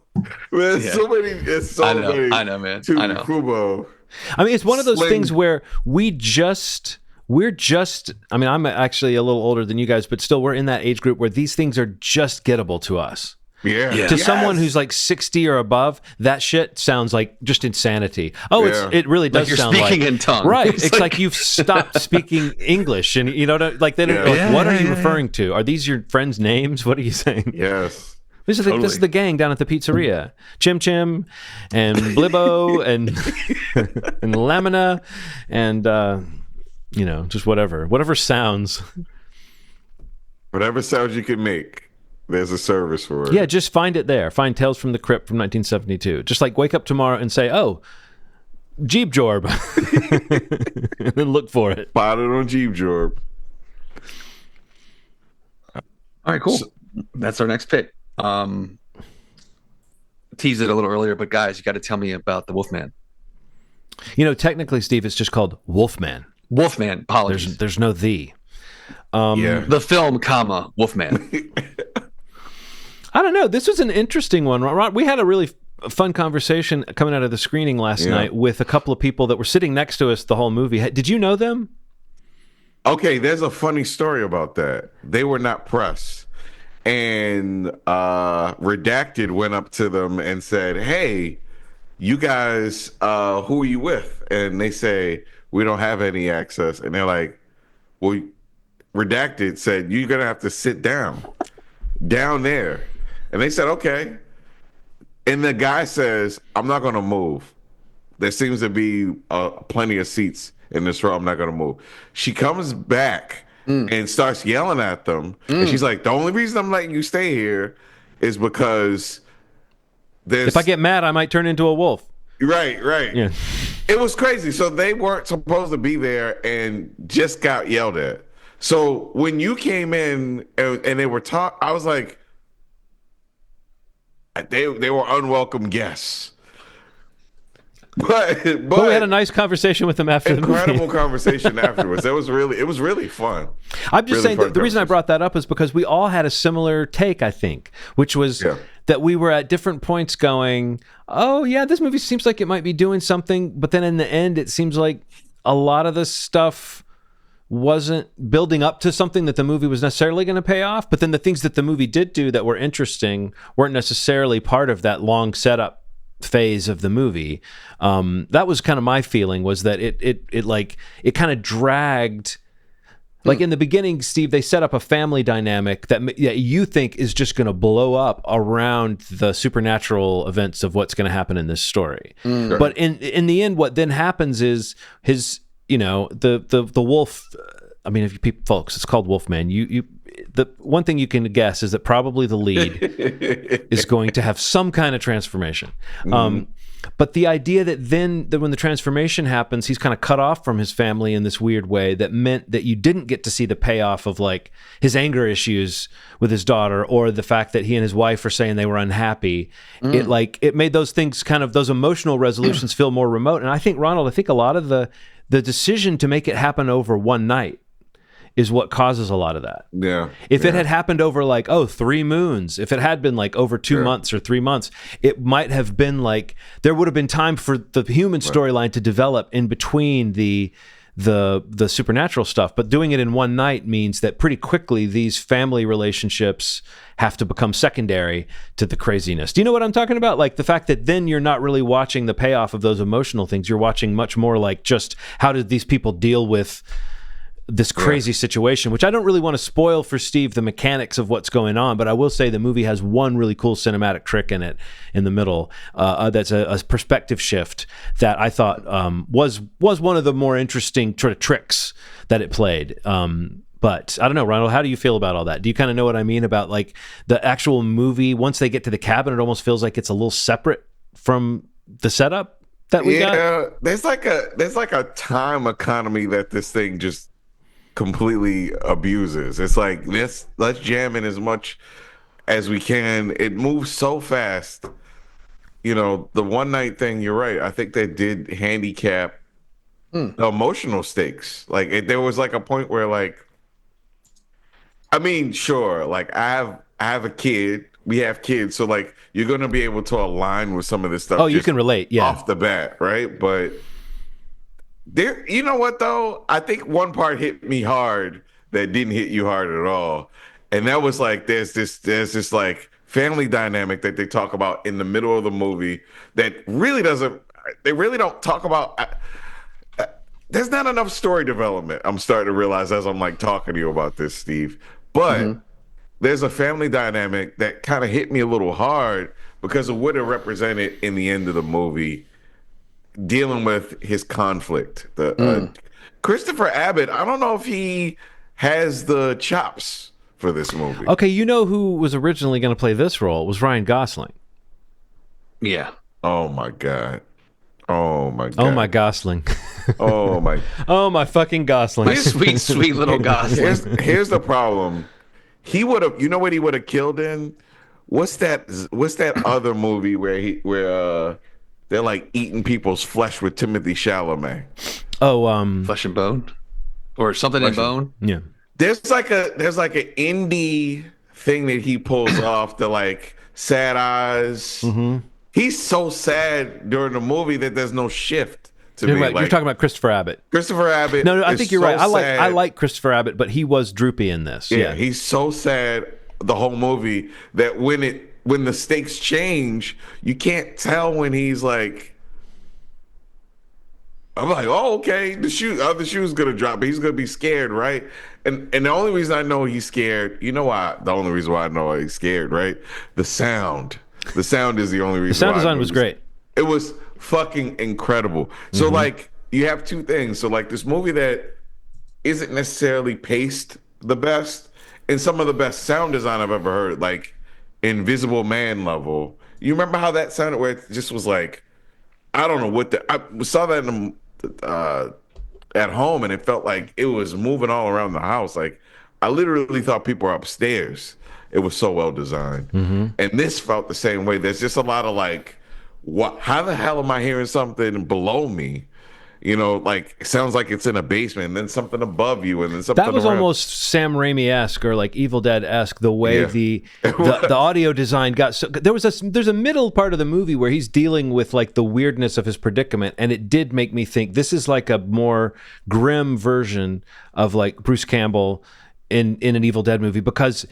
There's so many. It's so many. I know, man. To I know. Fubo. I mean, it's one of those things where we're just, I mean, I'm actually a little older than you guys, but still we're in that age group where these things are just gettable to us. Yeah. To someone who's like 60 or above, that shit sounds like just insanity. Oh, it really does like sound like. You're speaking in tongues. Right. It's like you've stopped speaking English and, you know, like they don't, like, what are you referring to? Are these your friends' names? What are you saying? Yes. This is the gang down at the pizzeria. Chim Chim and Blibbo and and Lamina and you know, just whatever sounds. Whatever sounds you can make, there's a service for it. Yeah, just find it there. Find Tales from the Crypt from 1972. Just like wake up tomorrow and say, "Oh, Jeep Jorb," and then look for it. Spot it on Jeep Jorb. All right, cool. That's our next pick. Teased it a little earlier, but guys, you got to tell me about the Wolfman. You know, technically, Steve, it's just called Wolfman. Wolfman. Apologies. There's no the. The film, Wolfman. I don't know. This was an interesting one. We had a really fun conversation coming out of the screening last night with a couple of people that were sitting next to us the whole movie. Did you know them? Okay, there's a funny story about that. They were not press. And Redacted went up to them and said, "Hey, you guys, who are you with?" And they say, "We don't have any access." And they're like, "Well," Redacted said, "You're going to have to sit down there." And they said, "Okay." And the guy says, "I'm not going to move. There seems to be plenty of seats in this row. I'm not going to move." She comes back and starts yelling at them. And she's like, "The only reason I'm letting you stay here is because if I get mad, I might turn into a wolf." Right. Yeah. It was crazy. So they weren't supposed to be there and just got yelled at. So when you came in and they were I was like, they were unwelcome guests. But we had a nice conversation with them after the movie. Incredible conversation afterwards. It was really fun. I'm just saying that the reason I brought that up is because we all had a similar take, I think, which was that we were at different points going, "Oh yeah, this movie seems like it might be doing something," but then in the end, it seems like a lot of this stuff wasn't building up to something that the movie was necessarily going to pay off. But then the things that the movie did do that were interesting weren't necessarily part of that long setup phase of the movie. That was kind of my feeling, was that it kind of dragged. Like in the beginning, Steve, they set up a family dynamic that you think is just going to blow up around the supernatural events of what's going to happen in this story. But in the end, what then happens is the wolf. I mean, folks, it's called Wolfman. The one thing you can guess is that probably the lead is going to have some kind of transformation. But the idea that when the transformation happens, he's kind of cut off from his family in this weird way, that meant that you didn't get to see the payoff of like his anger issues with his daughter, or the fact that he and his wife are saying they were unhappy. It made those things those emotional resolutions feel more remote. And I think, Ronald, a lot of the decision to make it happen over one night is what causes a lot of that. Yeah. If it had happened over 3 moons, if it had been over 2 months or 3 months, it might have been there would have been time for the human storyline to develop in between the supernatural stuff. But doing it in one night means that pretty quickly these family relationships have to become secondary to the craziness. Do you know what I'm talking about? Like the fact that then you're not really watching the payoff of those emotional things. You're watching much more just how did these people deal with this crazy situation, which I don't really want to spoil for Steve the mechanics of what's going on, but I will say the movie has one really cool cinematic trick in it in the middle. That's a perspective shift that I thought was one of the more interesting sort of tricks that it played. But I don't know, Ronald, how do you feel about all that? Do you kind of know what I mean about like the actual movie? Once they get to the cabin, it almost feels like it's a little separate from the setup that we got. Yeah, there's like a time economy that this thing just completely abuses. It's like let's jam in as much as we can. It moves so fast. You know, the one night thing, you're right. I think they did handicap the emotional stakes. Like there was like a point where like, I mean, sure, like I have a kid. We have kids, so like you're gonna be able to align with some of this stuff. Oh, you can relate, yeah, off the bat, right? But there, you know what though? I think one part hit me hard that didn't hit you hard at all, and that was like there's this like family dynamic that they talk about in the middle of the movie that really doesn't. They really don't talk about. There's not enough story development. I'm starting to realize as I'm like talking to you about this, Steve. But there's a family dynamic that kind of hit me a little hard because of what it represented in the end of the movie, dealing with his conflict. Christopher Abbott, I don't know if he has the chops for this movie. Okay, you know who was originally going to play this role? It was Ryan Gosling. Yeah. Oh my God. Oh my God. Oh my Gosling. Oh my. Oh my fucking Gosling. My sweet, sweet little Gosling. Here's the problem. He would have. You know what he would have killed in? What's that other movie where they're like eating people's flesh with Timothy Chalamet? Oh, Flesh and Bone, or something in Bone. Yeah. There's like an indie thing that he pulls off. The like sad eyes. Mm-hmm. He's so sad during the movie that there's no shift to me. Right. You're talking about Christopher Abbot. Christopher Abbott. No, I think you're right. Sad. I like Christopher Abbott, but he was droopy in this. Yeah, he's so sad the whole movie that when the stakes change, you can't tell when he's like, I'm like, oh, okay, the shoe's gonna drop, but he's gonna be scared, right? And the only reason I know he's scared, you know why? The only reason why I know he's scared, right? The sound. The sound is the only reason. The sound design was great. It was fucking incredible. So like you have two things. So like this movie that isn't necessarily paced the best, and some of the best sound design I've ever heard, like Invisible Man level. You remember how that sounded, where it just was like, I don't know what I saw that in at home, and it felt like it was moving all around the house. Like I literally thought people were upstairs. It was so well designed. And this felt the same way. There's just a lot of like, what? How the hell am I hearing something below me? You know, like it sounds like it's in a basement, and then something above you, and then something. That was around. almost Sam Raimi-esque or like Evil Dead-esque. The way the audio design got. So there's a middle part of the movie where he's dealing with like the weirdness of his predicament, and it did make me think this is like a more grim version of like Bruce Campbell in an Evil Dead movie, because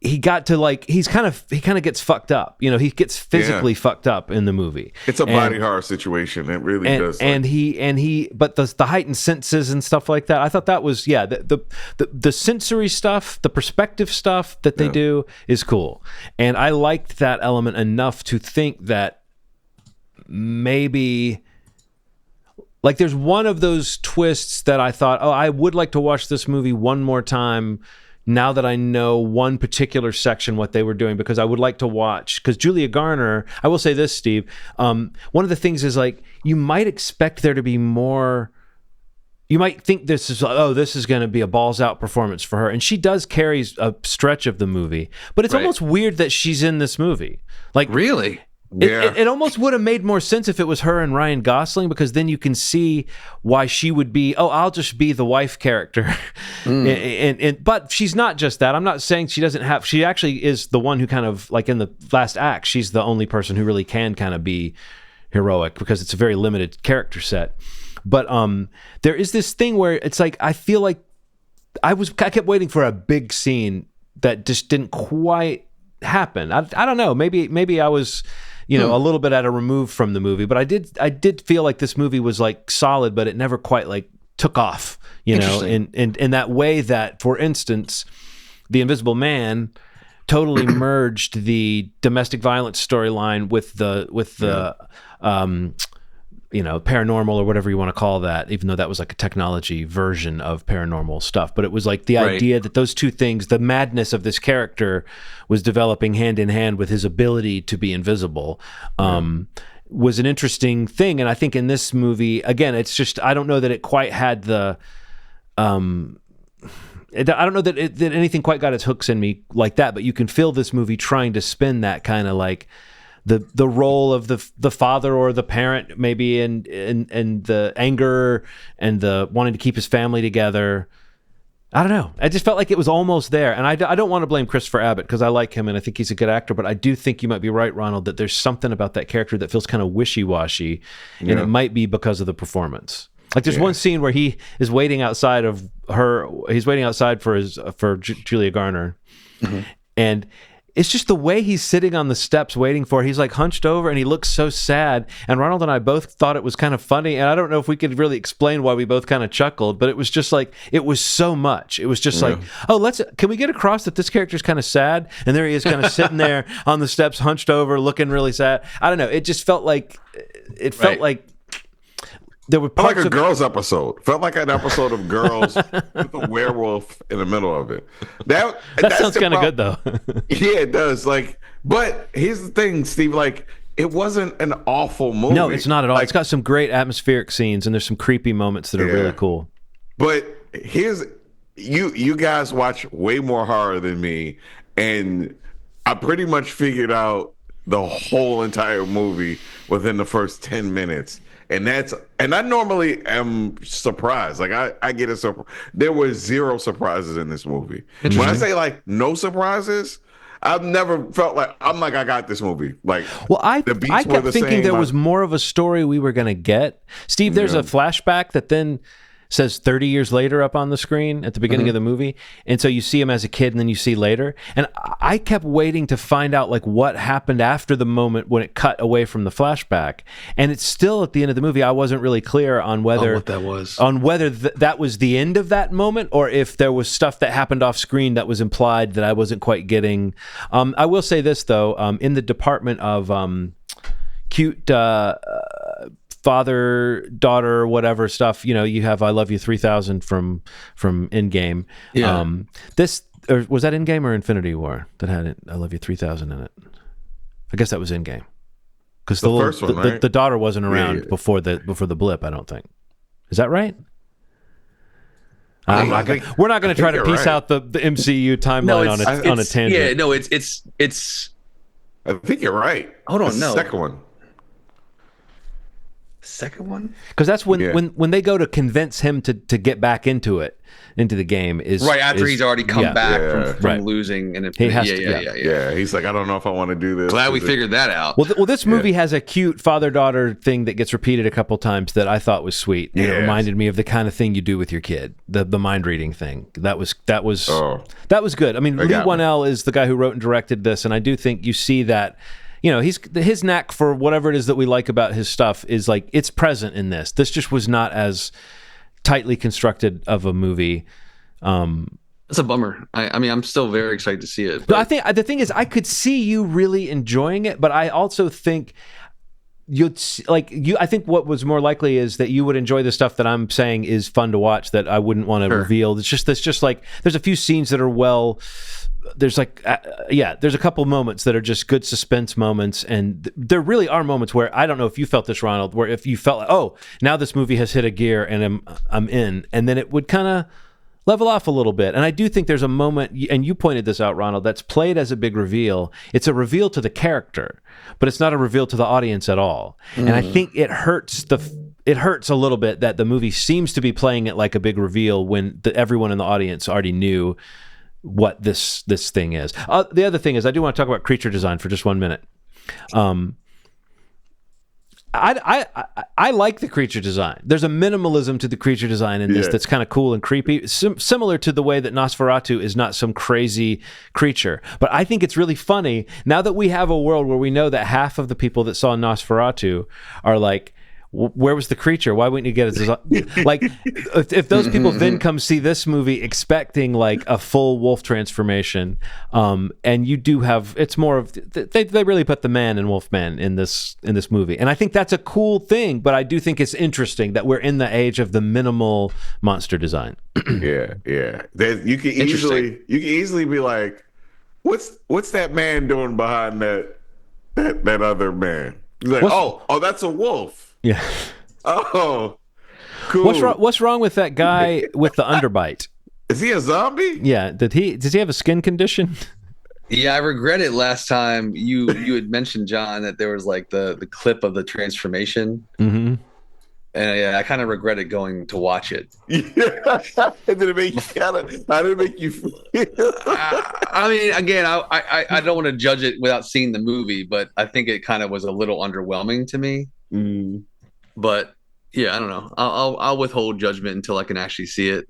he got to like he kind of gets fucked up, you know. He gets physically fucked up in the movie. It's a body horror situation. It really does. And he but the heightened senses and stuff like that. I thought that was the sensory stuff, the perspective stuff that they do is cool, and I liked that element enough to think that maybe. Like there's one of those twists that I thought, oh, I would like to watch this movie one more time now that I know one particular section, what they were doing, because I would like to watch, because Julia Garner, I will say this, Steve, one of the things is like, you might expect there to be more, you might think this is going to be a balls out performance for her. And she does carry a stretch of the movie, but it's almost weird that she's in this movie. Like, really? It almost would have made more sense if it was her and Ryan Gosling, because then you can see why she would be, I'll just be the wife character. But she's not just that. I'm not saying she doesn't have, she actually is the one who kind of, like in the last act, she's the only person who really can kind of be heroic, because it's a very limited character set. But there is this thing where it's like, I feel like I kept waiting for a big scene that just didn't quite happen. I don't know. Maybe I was, a little bit at a remove from the movie, but I did feel like this movie was like solid, but it never quite like took off, in that way that, for instance, The Invisible Man totally merged the domestic violence storyline with the paranormal or whatever you want to call that, even though that was like a technology version of paranormal stuff. But it was like the idea that those two things, the madness of this character was developing hand in hand with his ability to be invisible, was an interesting thing. And I think in this movie, again, it's just, I don't know that it quite had the, I don't know that anything quite got its hooks in me like that, but you can feel this movie trying to spin that kind of like the role of the father or the parent, maybe, and the anger and the wanting to keep his family together. I don't know. I just felt like it was almost there. And I don't want to blame Christopher Abbott because I like him and I think he's a good actor, but I do think you might be right, Ronald, that there's something about that character that feels kind of wishy-washy, and it might be because of the performance. Like there's one scene where he is waiting outside of her. He's waiting outside for Julia Garner, and it's just the way he's sitting on the steps waiting for her. He's like hunched over and he looks so sad. And Ronald and I both thought it was kind of funny. And I don't know if we could really explain why we both kind of chuckled, but it was just like, it was so much. It was just like, can we get across that this character's kind of sad? And there he is kind of sitting there on the steps, hunched over, looking really sad. I don't know. It just felt like, there were parts like a Girls episode. Felt like an episode of Girls with a werewolf in the middle of it. That sounds kind of good though. Yeah, it does. Like, but here's the thing, Steve. Like, it wasn't an awful movie. No, it's not at all. Like, it's got some great atmospheric scenes, and there's some creepy moments that are really cool. But here's you guys watch way more horror than me, and I pretty much figured out the whole entire movie within the first 10 minutes. And I normally am surprised. Like I get a surprise. There were zero surprises in this movie. When I say like no surprises, I've never felt like I got this movie. Like, well, I kept thinking there was more of a story we were gonna get. Steve, there's a flashback that then says 30 years later up on the screen at the beginning of the movie. And so you see him as a kid and then you see later. And I kept waiting to find out like what happened after the moment when it cut away from the flashback. And it's still at the end of the movie. I wasn't really clear on whether what that was. On whether that was the end of that moment or if there was stuff that happened off screen that was implied that I wasn't quite getting. I will say this though, in the department of cute father daughter whatever stuff, you have I Love You 3000 from Endgame. This, or was that Endgame or Infinity War that had I Love You 3000 in it? I guess that was Endgame because the first one, right? the daughter wasn't around before the blip. I don't think. Is that right? We're not going to try to piece out the MCU timeline on a tangent. Yeah, no, it's. I think you're right. Hold on, no. Second one. Second one, because that's when they go to convince him to get back into the game is right after he's already come back from losing, and he has to. He's like, I don't know if I want to do this. Glad we figured that out. Well, this movie has a cute father-daughter thing that gets repeated a couple times that I thought was sweet. It reminded me of the kind of thing you do with your kid, the mind reading thing. That was good. I mean, Lee Wanell is the guy who wrote and directed this, and I do think you see that. His knack for whatever it is that we like about his stuff is like it's present in this. This just was not as tightly constructed of a movie. It's a bummer. I mean, I'm still very excited to see it. But I think the thing is, I could see you really enjoying it, but I also think I think what was more likely is that you would enjoy the stuff that I'm saying is fun to watch that I wouldn't want to reveal. It's just like there's a few scenes that are there's like there's a couple moments that are just good suspense moments, and there really are moments where I don't know if you felt this, Ronald, where if you felt like, oh, now this movie has hit a gear and I'm in, and then it would kind of level off a little bit. And I do think there's a moment, and you pointed this out, Ronald, that's played as a big reveal. It's a reveal to the character, but it's not a reveal to the audience at all. And I think it hurts a little bit that the movie seems to be playing it like a big reveal when everyone in the audience already knew what this thing is. The other thing is, I do want to talk about creature design for just 1 minute. I like the creature design. There's a minimalism to the creature design in this that's kind of cool and creepy, similar to the way that Nosferatu is not some crazy creature. But I think it's really funny now that we have a world where we know that half of the people that saw Nosferatu are like, where was the creature? Why wouldn't you get it? Like, if those people then come see this movie expecting like a full wolf transformation, and you do have, it's more of they really put the man in Wolfman in this movie, and I think that's a cool thing. But I do think it's interesting that we're in the age of the minimal monster design. Yeah. You can easily be like, what's that man doing behind that other man? He's like, oh, that's a wolf. Yeah. Oh, cool. What's wrong with that guy with the underbite? Is he a zombie? Yeah. Does he have a skin condition? Yeah, I regret it. Last time you had mentioned, John, that there was like the clip of the transformation, mm-hmm. and I kind of regretted going to watch it. Yeah. How did it make you feel? I mean, again, I don't want to judge it without seeing the movie, but I think it kind of was a little underwhelming to me. Mm. But yeah, I don't know. I'll withhold judgment until I can actually see it.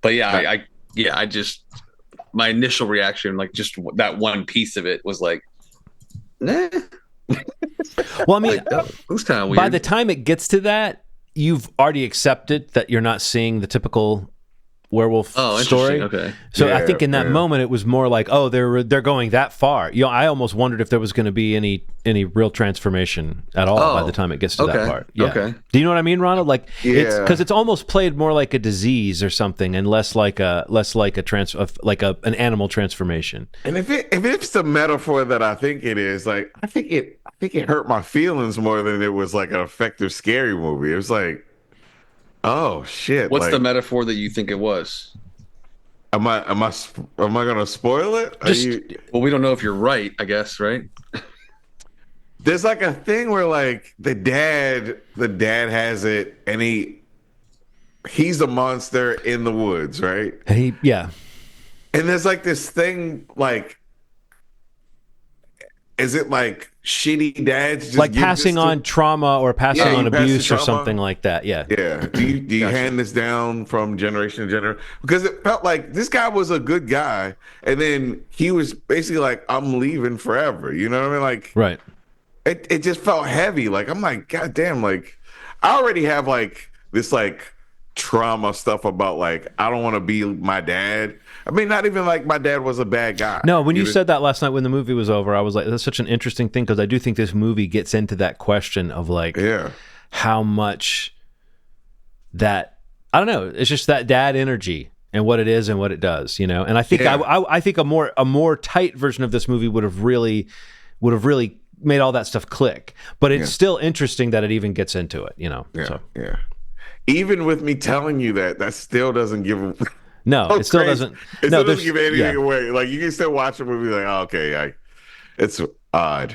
But yeah, I just, my initial reaction, like just that one piece of it was like, nah. Well, I mean, like, that was kind of weird. By the time it gets to that, you've already accepted that you're not seeing the typical werewolf story. Okay. So I think in that moment it was more like, oh, they're going that far. I almost wondered if there was going to be any real transformation at all by the time it gets to that part. Yeah. Okay. Do you know what I mean, Ronald? Like, it's because it's almost played more like a disease or something, and less like an animal transformation. And if it's the metaphor that I think it is, like I think it hurt my feelings more than it was like an effective scary movie. It was like, oh shit! What's the metaphor that you think it was? Am I gonna spoil it? Well, we don't know if you're right. I guess right. There's like a thing where like the dad has it, and he's a monster in the woods, right? And there's like this thing like, is it like shitty dads just like passing on trauma or passing on abuse or something like that? Yeah. Do you hand this down from generation to generation? Because it felt like this guy was a good guy, and then he was basically like, I'm leaving forever. You know what I mean? Like, right. It just felt heavy. Like, I'm like, God damn, like I already have like this like trauma stuff about like I don't want to be my dad. I mean, not even like my dad was a bad guy. No, when you said that last night when the movie was over, I was like, that's such an interesting thing, because I do think this movie gets into that question of like how much that, I don't know, it's just that dad energy and what it is and what it does, you know. And I think I think a more tight version of this movie would have really made all that stuff click. But it's still interesting that it even gets into it, you know. Yeah. Even with me telling you that still doesn't give. No, it still doesn't. It still doesn't give anything away. Like you can still watch a movie like, oh, okay, it's odd.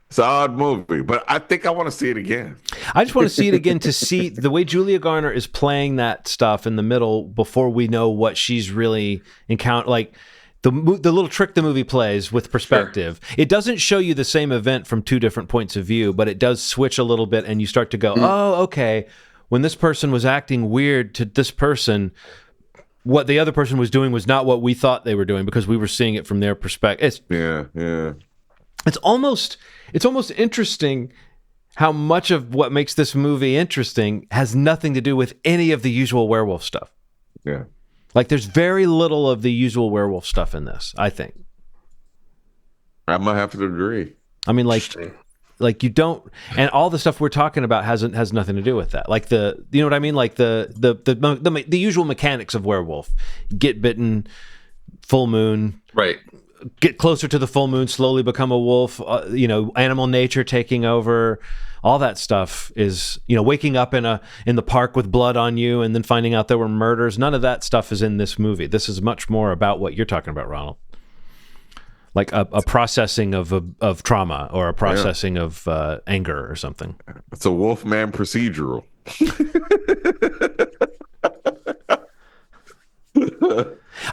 It's an odd movie, but I think I want to see it again. I just want to see it again to see the way Julia Garner is playing that stuff in the middle before we know what she's really encountered. Like the little trick the movie plays with perspective. Sure. It doesn't show you the same event from two different points of view, but it does switch a little bit, and you start to go, oh, okay. When this person was acting weird to this person, what the other person was doing was not what we thought they were doing, because we were seeing it from their perspective. It's almost interesting how much of what makes this movie interesting has nothing to do with any of the usual werewolf stuff. Yeah. Like there's very little of the usual werewolf stuff in this, I think. I'm gonna have to agree. I mean, like you don't, and all the stuff we're talking about has nothing to do with that. Like you know what I mean? Like the usual mechanics of werewolf: get bitten, full moon, right? Get closer to the full moon, slowly become a wolf. Animal nature taking over. All that stuff is, waking up in the park with blood on you, and then finding out there were murders. None of that stuff is in this movie. This is much more about what you're talking about, Ronald. Like a processing of trauma, or a processing of anger or something. It's a Wolfman procedural.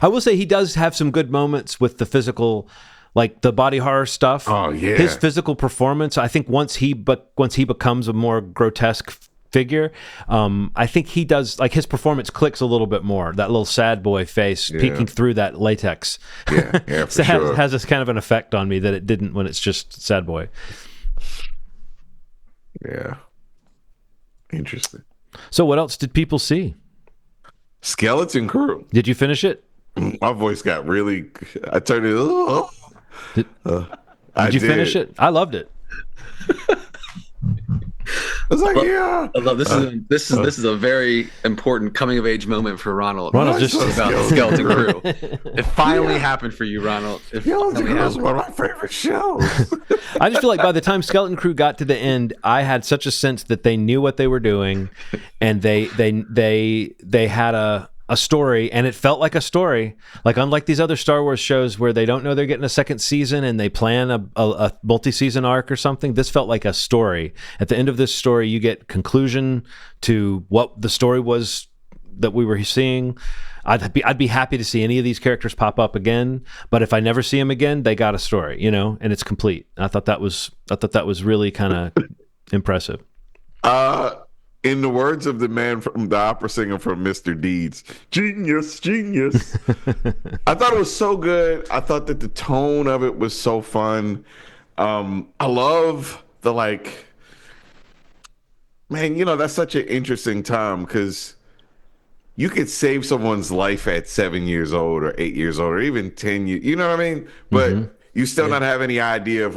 I will say he does have some good moments with the physical, like the body horror stuff. Oh yeah, his physical performance. I think once he becomes a more grotesque figure, I think he does, like, his performance clicks a little bit more. That little sad boy face peeking through that latex has this kind of an effect on me that it didn't when it's just sad boy. Yeah. Interesting. So what else did people see? Skeleton Crew. Did you finish it? My voice got really. I turned it. Did I you finish it? I loved it. I was like, yeah. I love this is a very important coming of age moment for Ronald. Ronald just about Skeleton Crew. It finally happened for you, Ronald. Skeleton Crew is one of my favorite shows. I just feel like by the time Skeleton Crew got to the end, I had such a sense that they knew what they were doing, and they had a story, and it felt like a story. Like, unlike these other Star Wars shows where they don't know they're getting a second season and they plan a multi-season arc or something, this felt like a story. At the end of this story, you get conclusion to what the story was that we were seeing. I'd be happy to see any of these characters pop up again, but if I never see them again, they got a story, and it's complete. I thought that was really kind of impressive. In the words of the man from the opera singer from Mr. Deeds, genius, genius. I thought it was so good. I thought that the tone of it was so fun. I love the man, that's such an interesting time because you could save someone's life at 7 years old or 8 years old or even 10 years. You know what I mean? But you still not have any idea of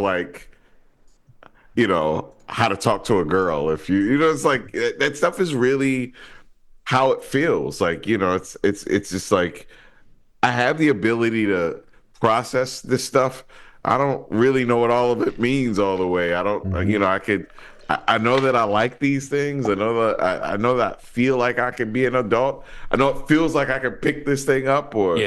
how to talk to a girl. If it's like that stuff is really how it feels. It's just like I have the ability to process this stuff. I don't really know what all of it means all the way. I don't, I know that I like these things. I know that I feel like I can be an adult. I know it feels like I can pick this thing up, or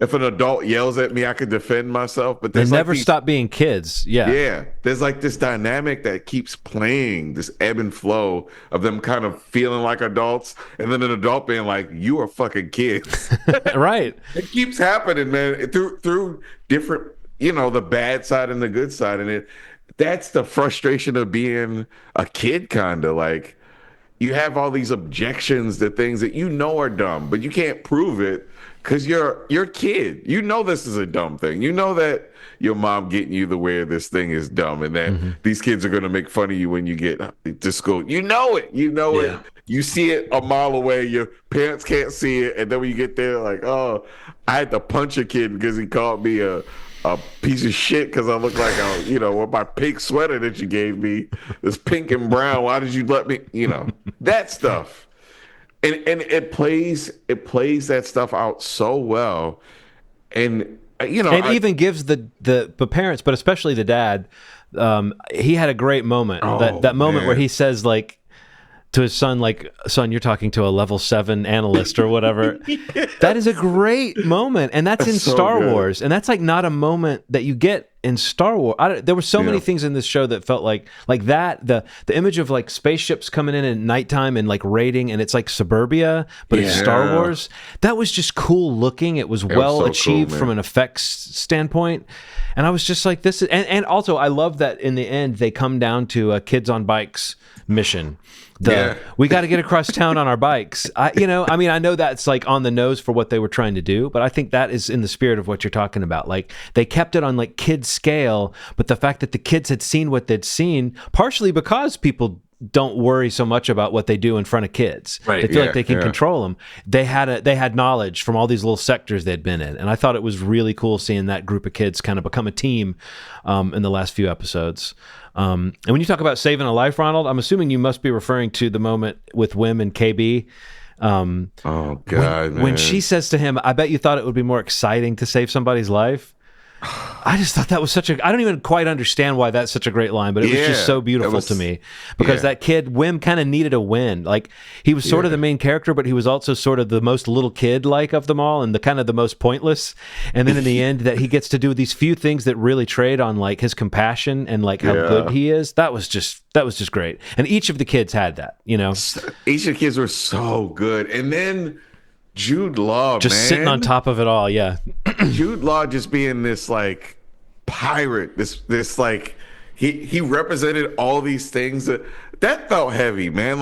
if an adult yells at me, I can defend myself. But they never stop being kids. Yeah. There's like this dynamic that keeps playing, this ebb and flow of them kind of feeling like adults, and then an adult being like, "You are fucking kids." Right. It keeps happening, man. Through different, the bad side and the good side, and that's the frustration of being a kid, kind of like you have all these objections to things that are dumb, but you can't prove it. Because you're a kid. This is a dumb thing. That your mom getting you to wear this thing is dumb, and that these kids are going to make fun of you when you get to school. You know it. You see it a mile away. Your parents can't see it. And then when you get there, like, oh, I had to punch a kid because he called me a piece of shit because I look like with my pink sweater that you gave me, this pink and brown. Why did you let me, that stuff. And it plays that stuff out so well, and even gives the parents, but especially the dad. He had a great moment. That moment where he says to his son, "Son, you're talking to a level 7 analyst or whatever." Yes. That is a great moment, and that's in Star Wars, and that's not a moment that you get in Star Wars. There were so many things in this show that felt like that. The image of spaceships coming in at nighttime and raiding, and it's like suburbia, but it's Star Wars. That was just cool looking. It was well achieved from an effects standpoint, and I was just like, this is. And also, I love that in the end they come down to a kids on bikes mission. We got to get across town on our bikes. I know that's on the nose for what they were trying to do, but I think that is in the spirit of what you're talking about. They kept it on kids scale, but the fact that the kids had seen what they'd seen, partially because people don't worry so much about what they do in front of kids. Right. They feel like they can control them. They had knowledge from all these little sectors they'd been in, and I thought it was really cool seeing that group of kids kind of become a team in the last few episodes. And when you talk about saving a life, Ronald, I'm assuming you must be referring to the moment with Wim and KB. Oh God, man. When she says to him, "I bet you thought it would be more exciting to save somebody's life." I just thought that was I don't even quite understand why that's such a great line, but it was just so beautiful to me because that kid, Wim, kind of needed a win. He was sort of the main character, but he was also sort of the most little kid-like of them all and the kind of the most pointless. And then in the end that he gets to do these few things that really trade on his compassion and how good he is. That was just great. And each of the kids had that, Each of the kids were so good. And then Jude Law, just sitting on top of it all, Jude Law just being this pirate, this he represented all these things that felt heavy, man.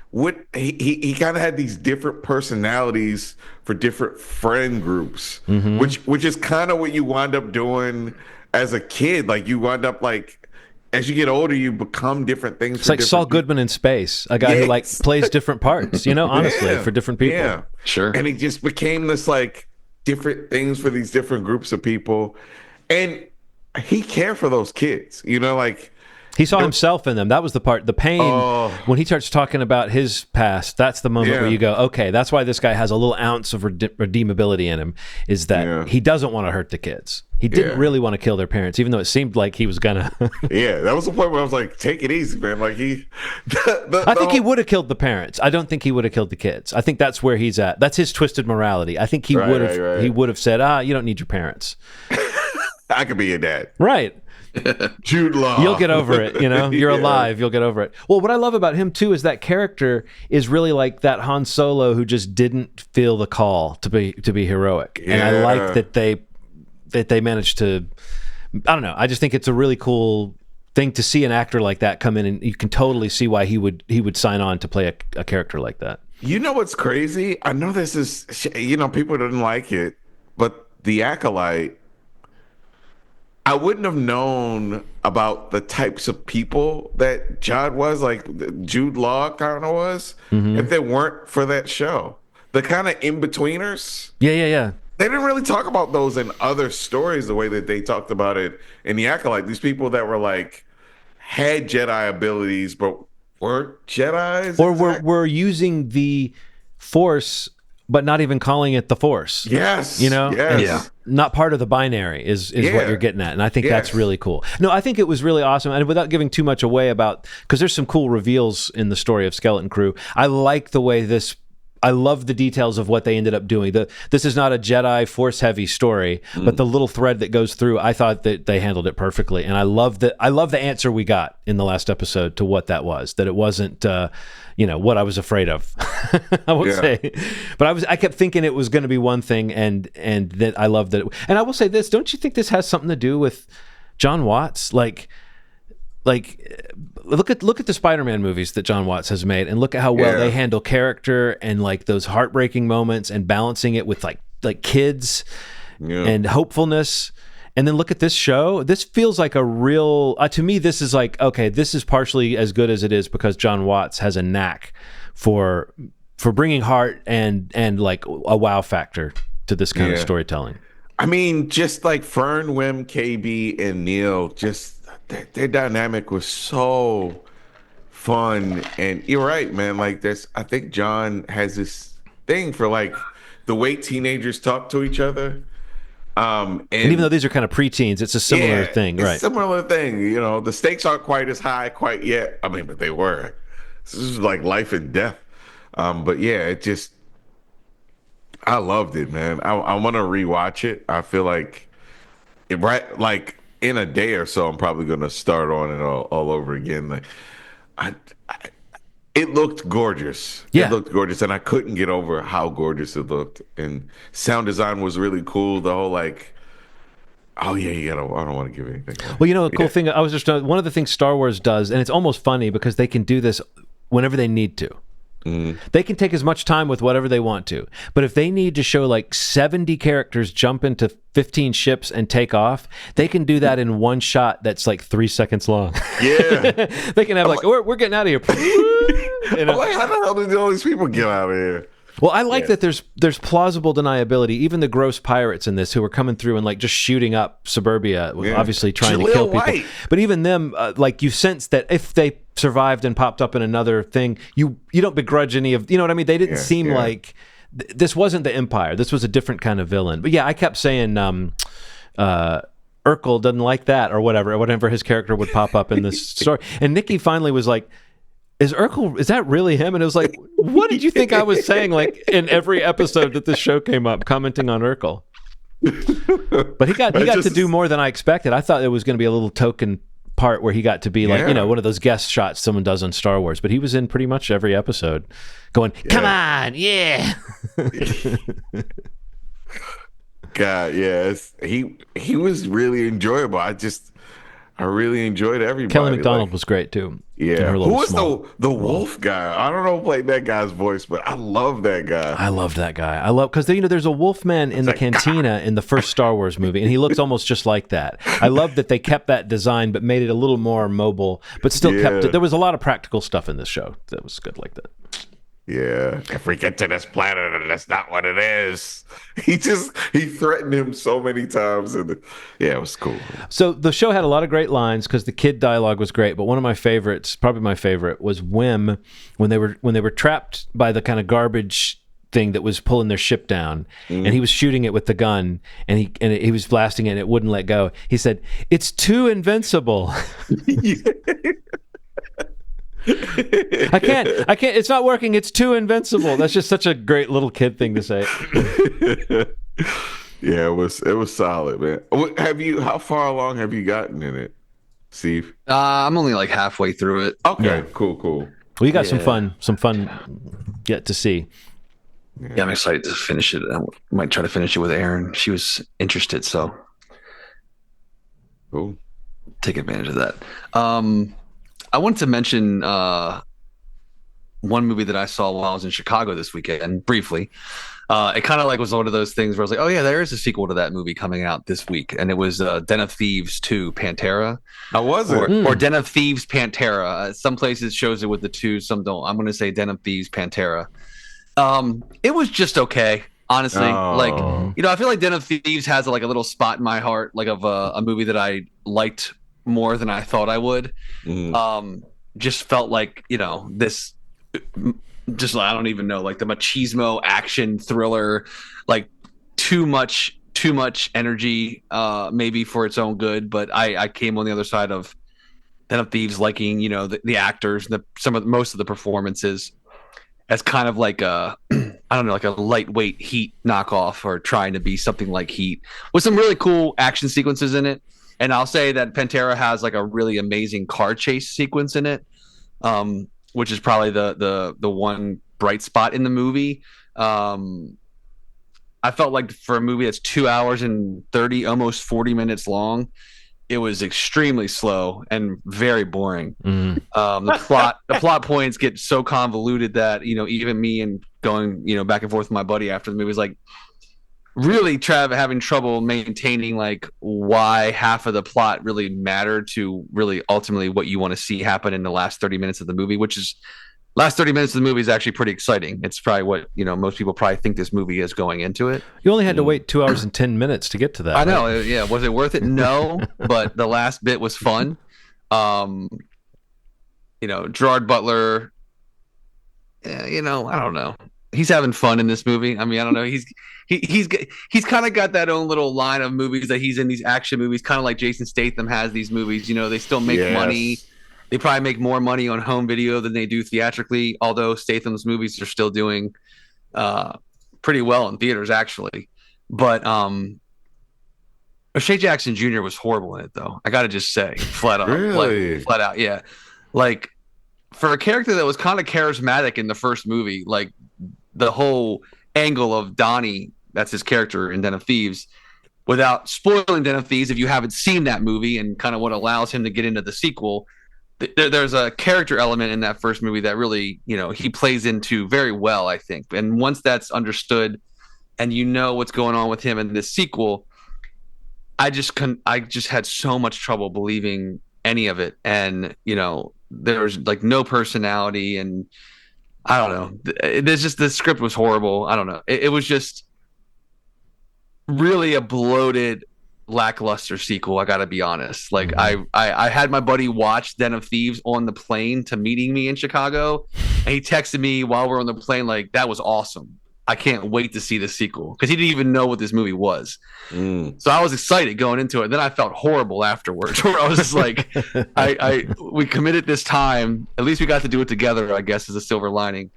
What he kind of had these different personalities for different friend groups, which is kind of what you wind up doing as a kid. You wind up as you get older, you become different things. It's like Saul Goodman in space, a guy who like plays different parts, honestly, for different people. Yeah, Sure. And he just became this like different things for these different groups of people. And he cared for those kids, like he saw himself in them. That was the part, the pain. When he starts talking about his past, that's the moment where you go, okay, that's why this guy has a little ounce of redeemability in him, is that he doesn't want to hurt the kids. He didn't really want to kill their parents, even though it seemed like he was gonna. Yeah, that was the point where I was like, take it easy, man. Like I think he would have killed the parents. I don't think he would have killed the kids. I think that's where he's at. That's his twisted morality. I think he would have. Right. He would have said, you don't need your parents. I could be your dad. Right. Jude Law. You'll get over it, You're alive. You'll get over it. Well, what I love about him too is that character is really like that Han Solo who just didn't feel the call to be heroic, and I like that they managed to. I don't know. I just think it's a really cool thing to see an actor like that come in, and you can totally see why he would sign on to play a character like that. You know what's crazy? I know this is people didn't like it, but The Acolyte. I wouldn't have known about the types of people that Jude Law kind of was, if they weren't for that show. The kind of in-betweeners. Yeah. They didn't really talk about those in other stories the way that they talked about it in The Acolyte. These people that were like, had Jedi abilities, but weren't Jedis. Or were using the Force, but not even calling it the Force. Yes. Yes. Yeah. Not part of the binary is what you're getting at. And I think that's really cool. No, I think it was really awesome. And without giving too much away because there's some cool reveals in the story of Skeleton Crew. I like the way I love the details of what they ended up doing. This is not a Jedi Force heavy story, but the little thread that goes through, I thought that they handled it perfectly. And I love the answer we got in the last episode to what that was, that it wasn't, what I was afraid of. I won't say, but I kept thinking it was going to be one thing, and that I loved it. And I will say this, don't you think this has something to do with John Watts? Like look at the Spider-Man movies that John Watts has made, and look at how well they handle character and like those heartbreaking moments and balancing it with like kids and hopefulness. And then look at this show. This feels like a real to me, this is like, okay, this is partially as good as it is because John Watts has a knack for bringing heart and like a wow factor to this kind of storytelling. I mean, just like Fern, Wim, KB, and Neil, just their dynamic was so fun. And you're right, man. Like I think John has this thing for like the way teenagers talk to each other. And even though these are kind of preteens, it's a similar thing, right? Similar thing. The stakes aren't quite as high quite yet. I mean, but they were. This is like life and death. But yeah, I loved it, man. I want to rewatch it. I feel like in a day or so, I'm probably going to start on it all over again. Like, it looked gorgeous. Yeah. It looked gorgeous, and I couldn't get over how gorgeous it looked. And sound design was really cool. The whole like, I don't want to give anything. Well, a cool thing. I was just one of the things Star Wars does, and it's almost funny because they can do this whenever they need to. They can take as much time with whatever they want to, but if they need to show like 70 characters jump into 15 ships and take off, they can do that in one shot that's like 3 seconds long. Yeah. They can have we're getting out of here. I'm like, how the hell did all these people get out of here? Well, I like that there's plausible deniability. Even the gross pirates in this who are coming through and like just shooting up suburbia, obviously trying to kill people. But even them, like you sense that if they survived and popped up in another thing, you don't begrudge any of, you know what I mean? They didn't seem like this wasn't the Empire. This was a different kind of villain. But yeah, I kept saying Urkel doesn't like that or whatever his character would pop up in this story. And Nikki finally was like, is that really him? And it was like, what did you think I was saying? Like in every episode that this show came up, commenting on Urkel. But he got to do more than I expected. I thought it was going to be a little token part where he got to be like, one of those guest shots someone does on Star Wars. But he was in pretty much every episode going, come on, yeah. God, yes. He was really enjoyable. I really enjoyed everybody. Kelly MacDonald Like, was great too. yeah. Who was Small the wolf guy? I don't know who played that guy's voice, but I love that guy. I loved that guy. I love because there's a Wolfman in the cantina in the first Star Wars movie, and he looks almost just like that. I love that they kept that design, but made it a little more mobile, but still kept it. There was a lot of practical stuff in this show that was good like that. Yeah, if we get to this planet and that's not what it is, he threatened him so many times, and it was cool. So the show had a lot of great lines because the kid dialogue was great. But one of my favorites, probably my favorite, was Wim when they were trapped by the kind of garbage thing that was pulling their ship down, and he was shooting it with the gun, and he was blasting it, and it wouldn't let go. He said, "It's too invincible." I can't. It's not working. It's too invincible. That's just such a great little kid thing to say. Yeah, it was solid, man. How far along have you gotten in it, Steve? I'm only like halfway through it. Okay, cool. Well, you got some fun yet to see. Yeah, I'm excited to finish it. I might try to finish it with Erin. She was interested, so cool. Take advantage of that. I wanted to mention one movie that I saw while I was in Chicago this weekend, briefly. It kind of like was one of those things where I was like, oh yeah, there is a sequel to that movie coming out this week. And it was Den of Thieves 2, Pantera. How was it? Or Den of Thieves, Pantera. Some places shows it with the two, some don't. I'm going to say Den of Thieves, Pantera. It was just okay, honestly. Like, I feel like Den of Thieves has like a little spot in my heart, like of a movie that I liked more than I thought I would. Just felt like, this just, I don't even know, like the machismo action thriller, like too much energy, maybe for its own good. But I came on the other side of Den of Thieves liking, the actors, most of the performances as kind of like I don't know, like a lightweight Heat knockoff, or trying to be something like Heat, with some really cool action sequences in it. And I'll say that Pantera has like a really amazing car chase sequence in it, which is probably the one bright spot in the movie. I felt like for a movie that's 2 hours and 30, almost 40 minutes long, it was extremely slow and very boring. The plot points get so convoluted that, even me and going, back and forth with my buddy after the movie was like, really having trouble maintaining like why half of the plot really mattered to really ultimately what you want to see happen in the last 30 minutes of the movie, which is last 30 minutes of the movie is actually pretty exciting. It's probably what, most people probably think this movie is going into it. You only had to wait 2 hours and 10 minutes to get to that. I know. Right? Yeah. Was it worth it? No, but the last bit was fun. Gerard Butler, I don't know. He's having fun in this movie. I mean, I don't know. He's kind of got that own little line of movies that he's in, these action movies, kind of like Jason Statham has these movies. They still make money. They probably make more money on home video than they do theatrically, although Statham's movies are still doing pretty well in theaters, actually. But O'Shea Jackson Jr. was horrible in it, though. I got to just say, flat out. Really? Flat out, yeah. Like, for a character that was kind of charismatic in the first movie, like the whole angle of Donnie, that's his character in Den of Thieves, without spoiling Den of Thieves, if you haven't seen that movie and kind of what allows him to get into the sequel, there's a character element in that first movie that really, he plays into very well, I think. And once that's understood and what's going on with him in this sequel, I just had so much trouble believing any of it. And, there's like no personality, and I don't know. There's just, the script was horrible. I don't know. It was just really a bloated, lackluster sequel. I got to be honest. Like I had my buddy watch Den of Thieves on the plane to meeting me in Chicago, and he texted me while we're on the plane like, that was awesome. I can't wait to see the sequel, because he didn't even know what this movie was. So I was excited going into it. Then I felt horrible afterwards, where I was just like, we committed this time. At least we got to do it together, I guess, is a silver lining.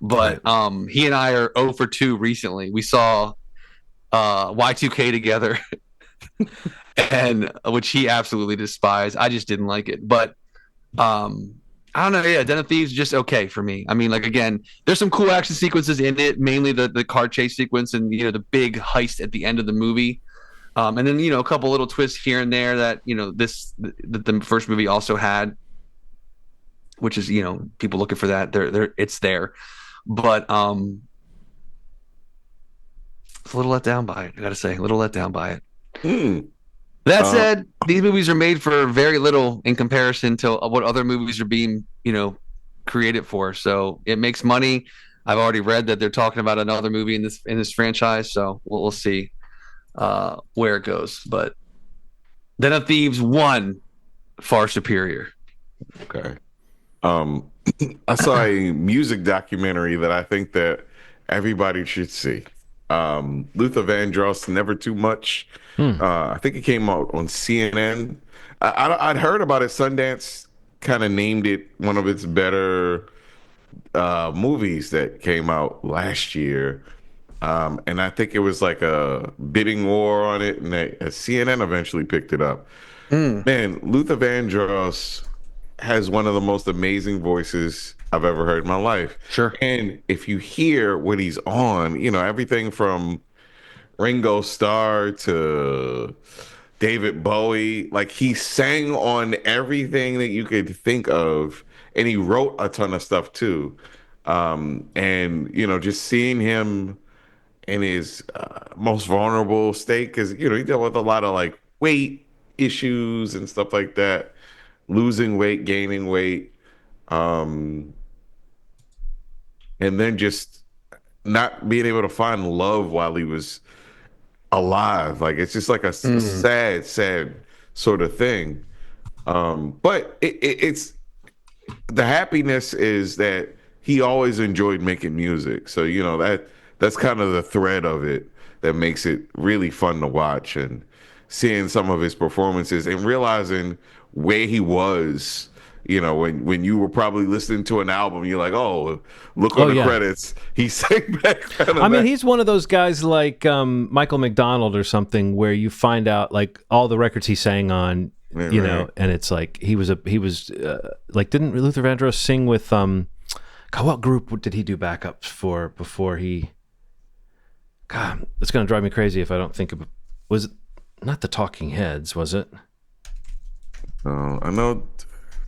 But he and I are 0 for 2 recently. We saw Y2K together, and which he absolutely despised. I just didn't like it. But I don't know. Yeah, Den of Thieves just okay for me. I mean, like, again, there's some cool action sequences in it, mainly the car chase sequence and the big heist at the end of the movie. And then a couple little twists here and there that that the first movie also had, which is people looking for that. It's there, but it's a little let down by it. I gotta say, a little let down by it. That said, these movies are made for very little in comparison to what other movies are being created for. So it makes money. I've already read that they're talking about another movie in this franchise. So we'll see where it goes. But Den of Thieves 1, far superior. Okay. I saw a music documentary that I think that everybody should see. Luther Vandross, Never Too Much. I think it came out on CNN. I'd heard about it. Sundance kind of named it one of its better movies that came out last year. And I think it was like a bidding war on it, and CNN eventually picked it up. Man, Luther Vandross has one of the most amazing voices I've ever heard in my life. Sure. And if you hear what he's on, everything from Ringo Starr to David Bowie, like he sang on everything that you could think of, and he wrote a ton of stuff too. And just seeing him in his most vulnerable state, because he dealt with a lot of like weight issues and stuff like that, losing weight, gaining weight, and then just not being able to find love while he was alive. Like it's just like a sad sort of thing. But it's the happiness is that he always enjoyed making music. So that's kind of the thread of it that makes it really fun to watch, and seeing some of his performances and realizing where he was. When you were probably listening to an album, you're like, oh, look on the credits. He sang back. He's one of those guys like Michael McDonald or something, where you find out like all the records he sang on, and it's like he was like, didn't Luther Vandross sing with God, what group did he do backups for before he? God, it's gonna drive me crazy if I don't think of. Was it not the Talking Heads? Was it? I know.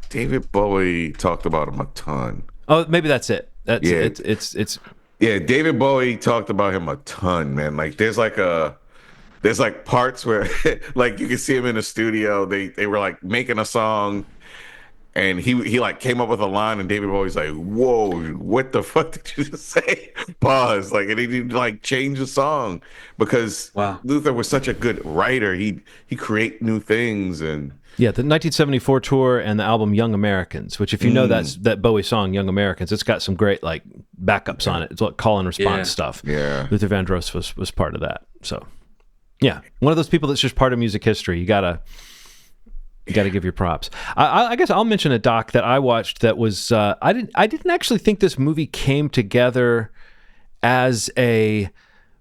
David Bowie talked about him a ton. Oh, maybe that's it. It's David Bowie talked about him a ton, man. Like there's like parts where like you can see him in the studio. They were like making a song, and he like came up with a line, and David Bowie's like, "Whoa, what the fuck did you just say?" Pause. Like, and he like change the song because Luther was such a good writer. He create new things. And the 1974 tour and the album Young Americans, which if you know that Bowie song Young Americans, it's got some great like backups on it. It's like call and response stuff. Yeah, Luther Vandross was part of that. So one of those people that's just part of music history. You gotta give your props. I guess I'll mention a doc that I watched that was I didn't actually think this movie came together as a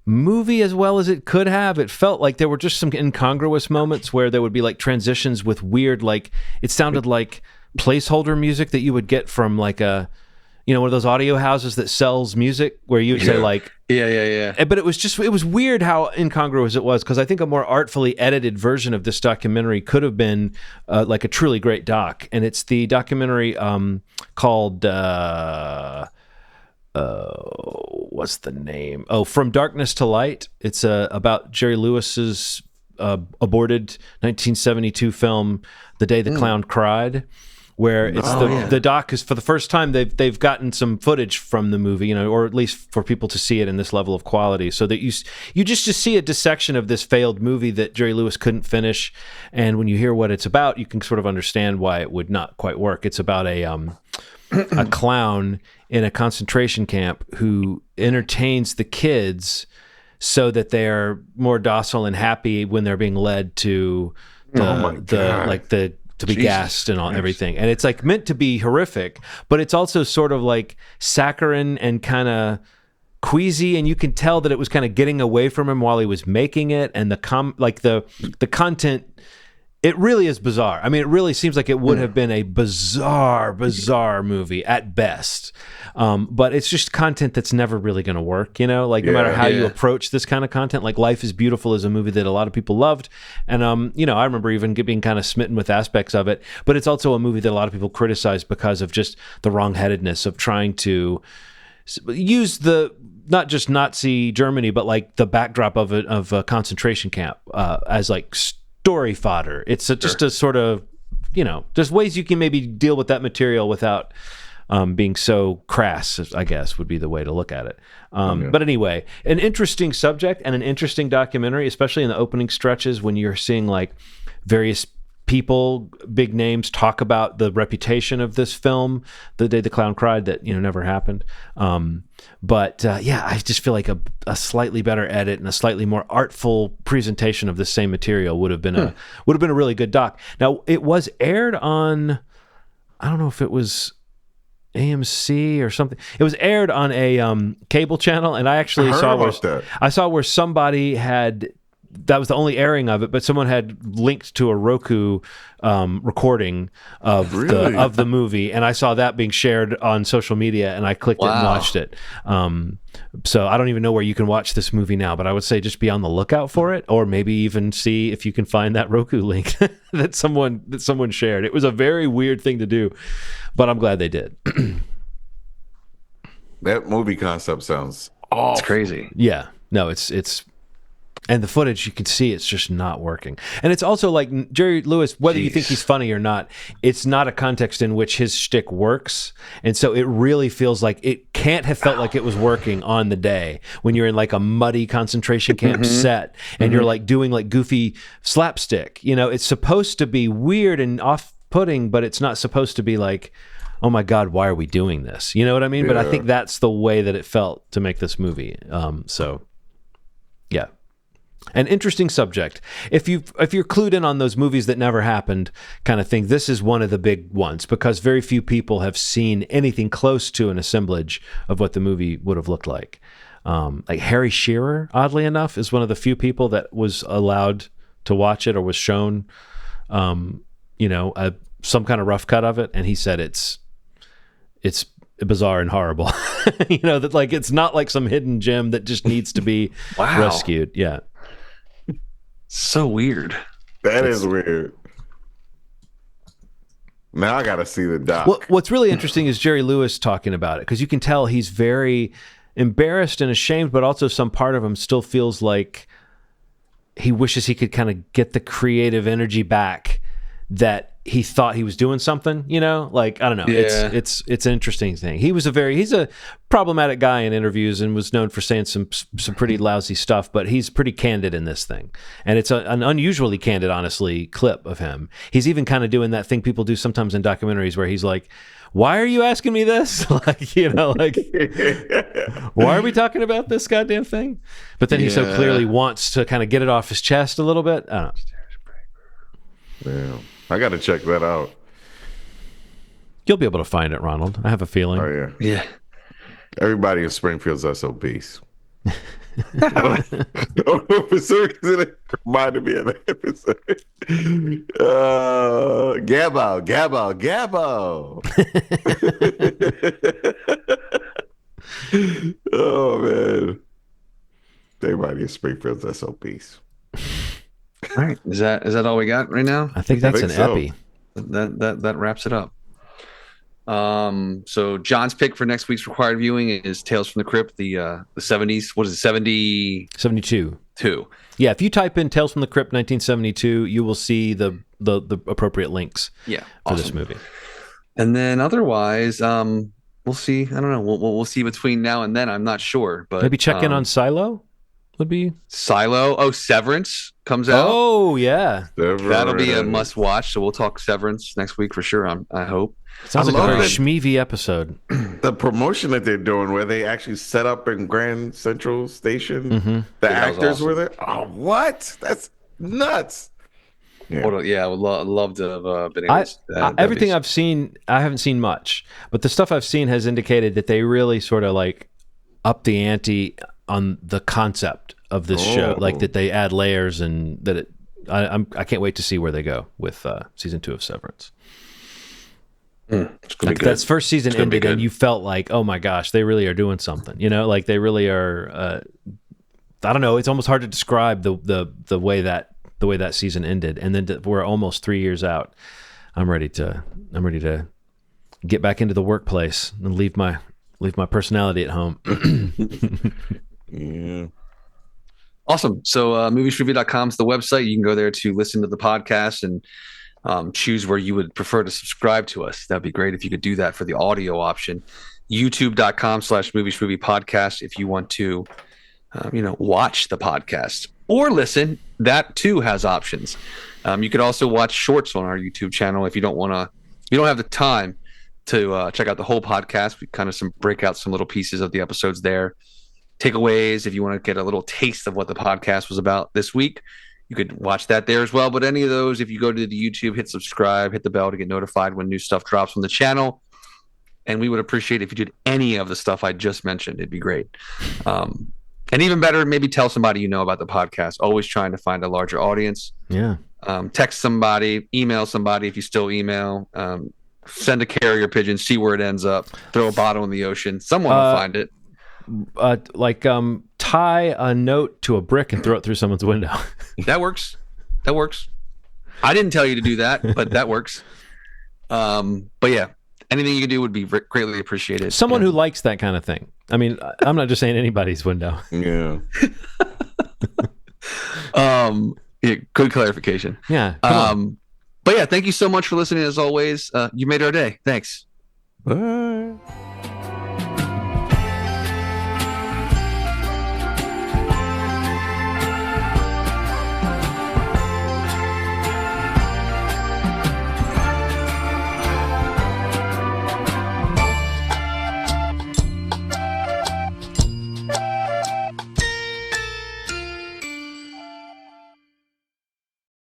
movie as well as it could have. It felt like there were just some incongruous moments where there would be like transitions with weird, like it sounded like placeholder music that you would get from like a one of those audio houses that sells music, where you would say like but it was weird how incongruous it was, because I think a more artfully edited version of this documentary could have been like a truly great doc. And it's the documentary called what's the name? Oh, From Darkness to Light. It's about Jerry Lewis's aborted 1972 film, The Day the Clown Cried, where it's the doc is for the first time they've gotten some footage from the movie, or at least for people to see it in this level of quality, so that you just see a dissection of this failed movie that Jerry Lewis couldn't finish. And when you hear what it's about, you can sort of understand why it would not quite work. It's about a clown in a concentration camp who entertains the kids so that they're more docile and happy when they're being led to to be gassed and everything. And it's like meant to be horrific, but it's also sort of like saccharine and kind of queasy, and you can tell that it was kind of getting away from him while he was making it. And the content It really is bizarre. I mean, it really seems like it would have been a bizarre movie at best. But it's just content that's never really going to work, no matter how you approach this kind of content. Like Life is Beautiful is a movie that a lot of people loved. And, I remember even being kind of smitten with aspects of it. But it's also a movie that a lot of people criticized because of just the wrongheadedness of trying to use not just Nazi Germany, but like the backdrop of a concentration camp as like story fodder. It's just a sort of, there's ways you can maybe deal with that material without being so crass, I guess, would be the way to look at it. But anyway, an interesting subject and an interesting documentary, especially in the opening stretches when you're seeing like various people, big names, talk about the reputation of this film, The Day the Clown Cried, that never happened. But I just feel like a slightly better edit and a slightly more artful presentation of the same material would have been a really good doc. Now, it was aired on, I don't know if it was AMC or something. It was aired on a cable channel, and I actually saw where somebody had. That was the only airing of it, but someone had linked to a Roku recording of the movie, and I saw that being shared on social media, and I clicked it and watched it. So I don't even know where you can watch this movie now, but I would say just be on the lookout for it, or maybe even see if you can find that Roku link that someone shared. It was a very weird thing to do, but I'm glad they did. That movie concept sounds It's crazy. Yeah, no, it's. And the footage, you can see it's just not working. And it's also like Jerry Lewis, whether you think he's funny or not, it's not a context in which his shtick works. And so it really feels like it can't have felt like it was working on the day when you're in like a muddy concentration camp set and you're like doing like goofy slapstick. It's supposed to be weird and off-putting, but it's not supposed to be like, oh my God, why are we doing this? You know what I mean? Yeah. But I think that's the way that it felt to make this movie. So, yeah. An interesting subject. If you're clued in on those movies that never happened kind of thing, this is one of the big ones because very few people have seen anything close to an assemblage of what the movie would have looked like. Like Harry Shearer, oddly enough, is one of the few people that was allowed to watch it or was shown, some kind of rough cut of it, and he said it's bizarre and horrible. That like it's not like some hidden gem that just needs to be rescued. Yeah. So weird. That is weird. Now I got to see the doc. What's really interesting is Jerry Lewis talking about it because you can tell he's very embarrassed and ashamed, but also some part of him still feels like he wishes he could kind of get the creative energy back that he thought he was doing something, like, I don't know. Yeah. It's an interesting thing. He's a problematic guy in interviews and was known for saying some pretty lousy stuff, but he's pretty candid in this thing. And it's an unusually candid, honestly, clip of him. He's even kind of doing that thing people do sometimes in documentaries where he's like, why are you asking me this? Like, why are we talking about this goddamn thing? But then he so clearly wants to kind of get it off his chest a little bit. I don't know. Yeah. I got to check that out. You'll be able to find it, Ronald. I have a feeling. Oh, yeah. Yeah. Everybody in Springfield's SOBs. I don't know, for some reason it reminded me of that episode. Gabbo. Oh, man. Everybody in Springfield's SOBs. All right, is that all we got right now? I think that's an epi. That wraps it up. So John's pick for next week's required viewing is Tales from the Crypt, the 70s. What is it? 72. Yeah, if you type in Tales from the Crypt 1972, you will see the appropriate links. Yeah, for this movie. And then otherwise, we'll see. I don't know. We'll see between now and then. I'm not sure, but maybe check in on Silo. Would be Silo. Oh, Severance comes out. Oh yeah, that'll be a must watch. So we'll talk Severance next week for sure. I hope. Sounds like a very Schmovie episode. The promotion that they're doing, where they actually set up in Grand Central Station, the actors were there. Oh, what? That's nuts. Yeah, I would love to have been able to. Everything I've seen, I haven't seen much, but the stuff I've seen has indicated that they really sort of like up the ante on the concept of this show, like that they add layers and that I can't wait to see where they go with season 2 of Severance. It's gonna be good. That first season ended, and you felt like, oh my gosh, they really are doing something. Like they really are. I don't know. It's almost hard to describe the way that season ended, and then we're almost 3 years out. I'm ready to get back into the workplace and leave my personality at home. Yeah. Awesome. So moviesreview.com is the website. You can go there to listen to the podcast and choose where you would prefer to subscribe to us. That'd be great if you could do that for the audio option. youtube.com/moviesreview podcast if you want to watch the podcast or listen. That too has options. You could also watch shorts on our YouTube channel if you don't have the time to check out the whole podcast. We kind of break out some little pieces of the episodes there. Takeaways, if you want to get a little taste of what the podcast was about this week, you could watch that there as well. But any of those, if you go to the YouTube, hit subscribe, hit the bell to get notified when new stuff drops on the channel. And we would appreciate if you did any of the stuff I just mentioned. It'd be great. And even better, maybe tell somebody you know about the podcast. Always trying to find a larger audience. Yeah. Text somebody, email somebody if you still email. Send a carrier pigeon, see where it ends up. Throw a bottle in the ocean. Someone will find it. Tie a note to a brick and throw it through someone's window. That works. I didn't tell you to do that, but that works. But yeah, anything you can do would be greatly appreciated. Someone who likes that kind of thing. I mean, I'm not just saying anybody's window. Yeah. Yeah, good clarification. Yeah. But yeah, thank you so much for listening as always. You made our day. Thanks. Bye.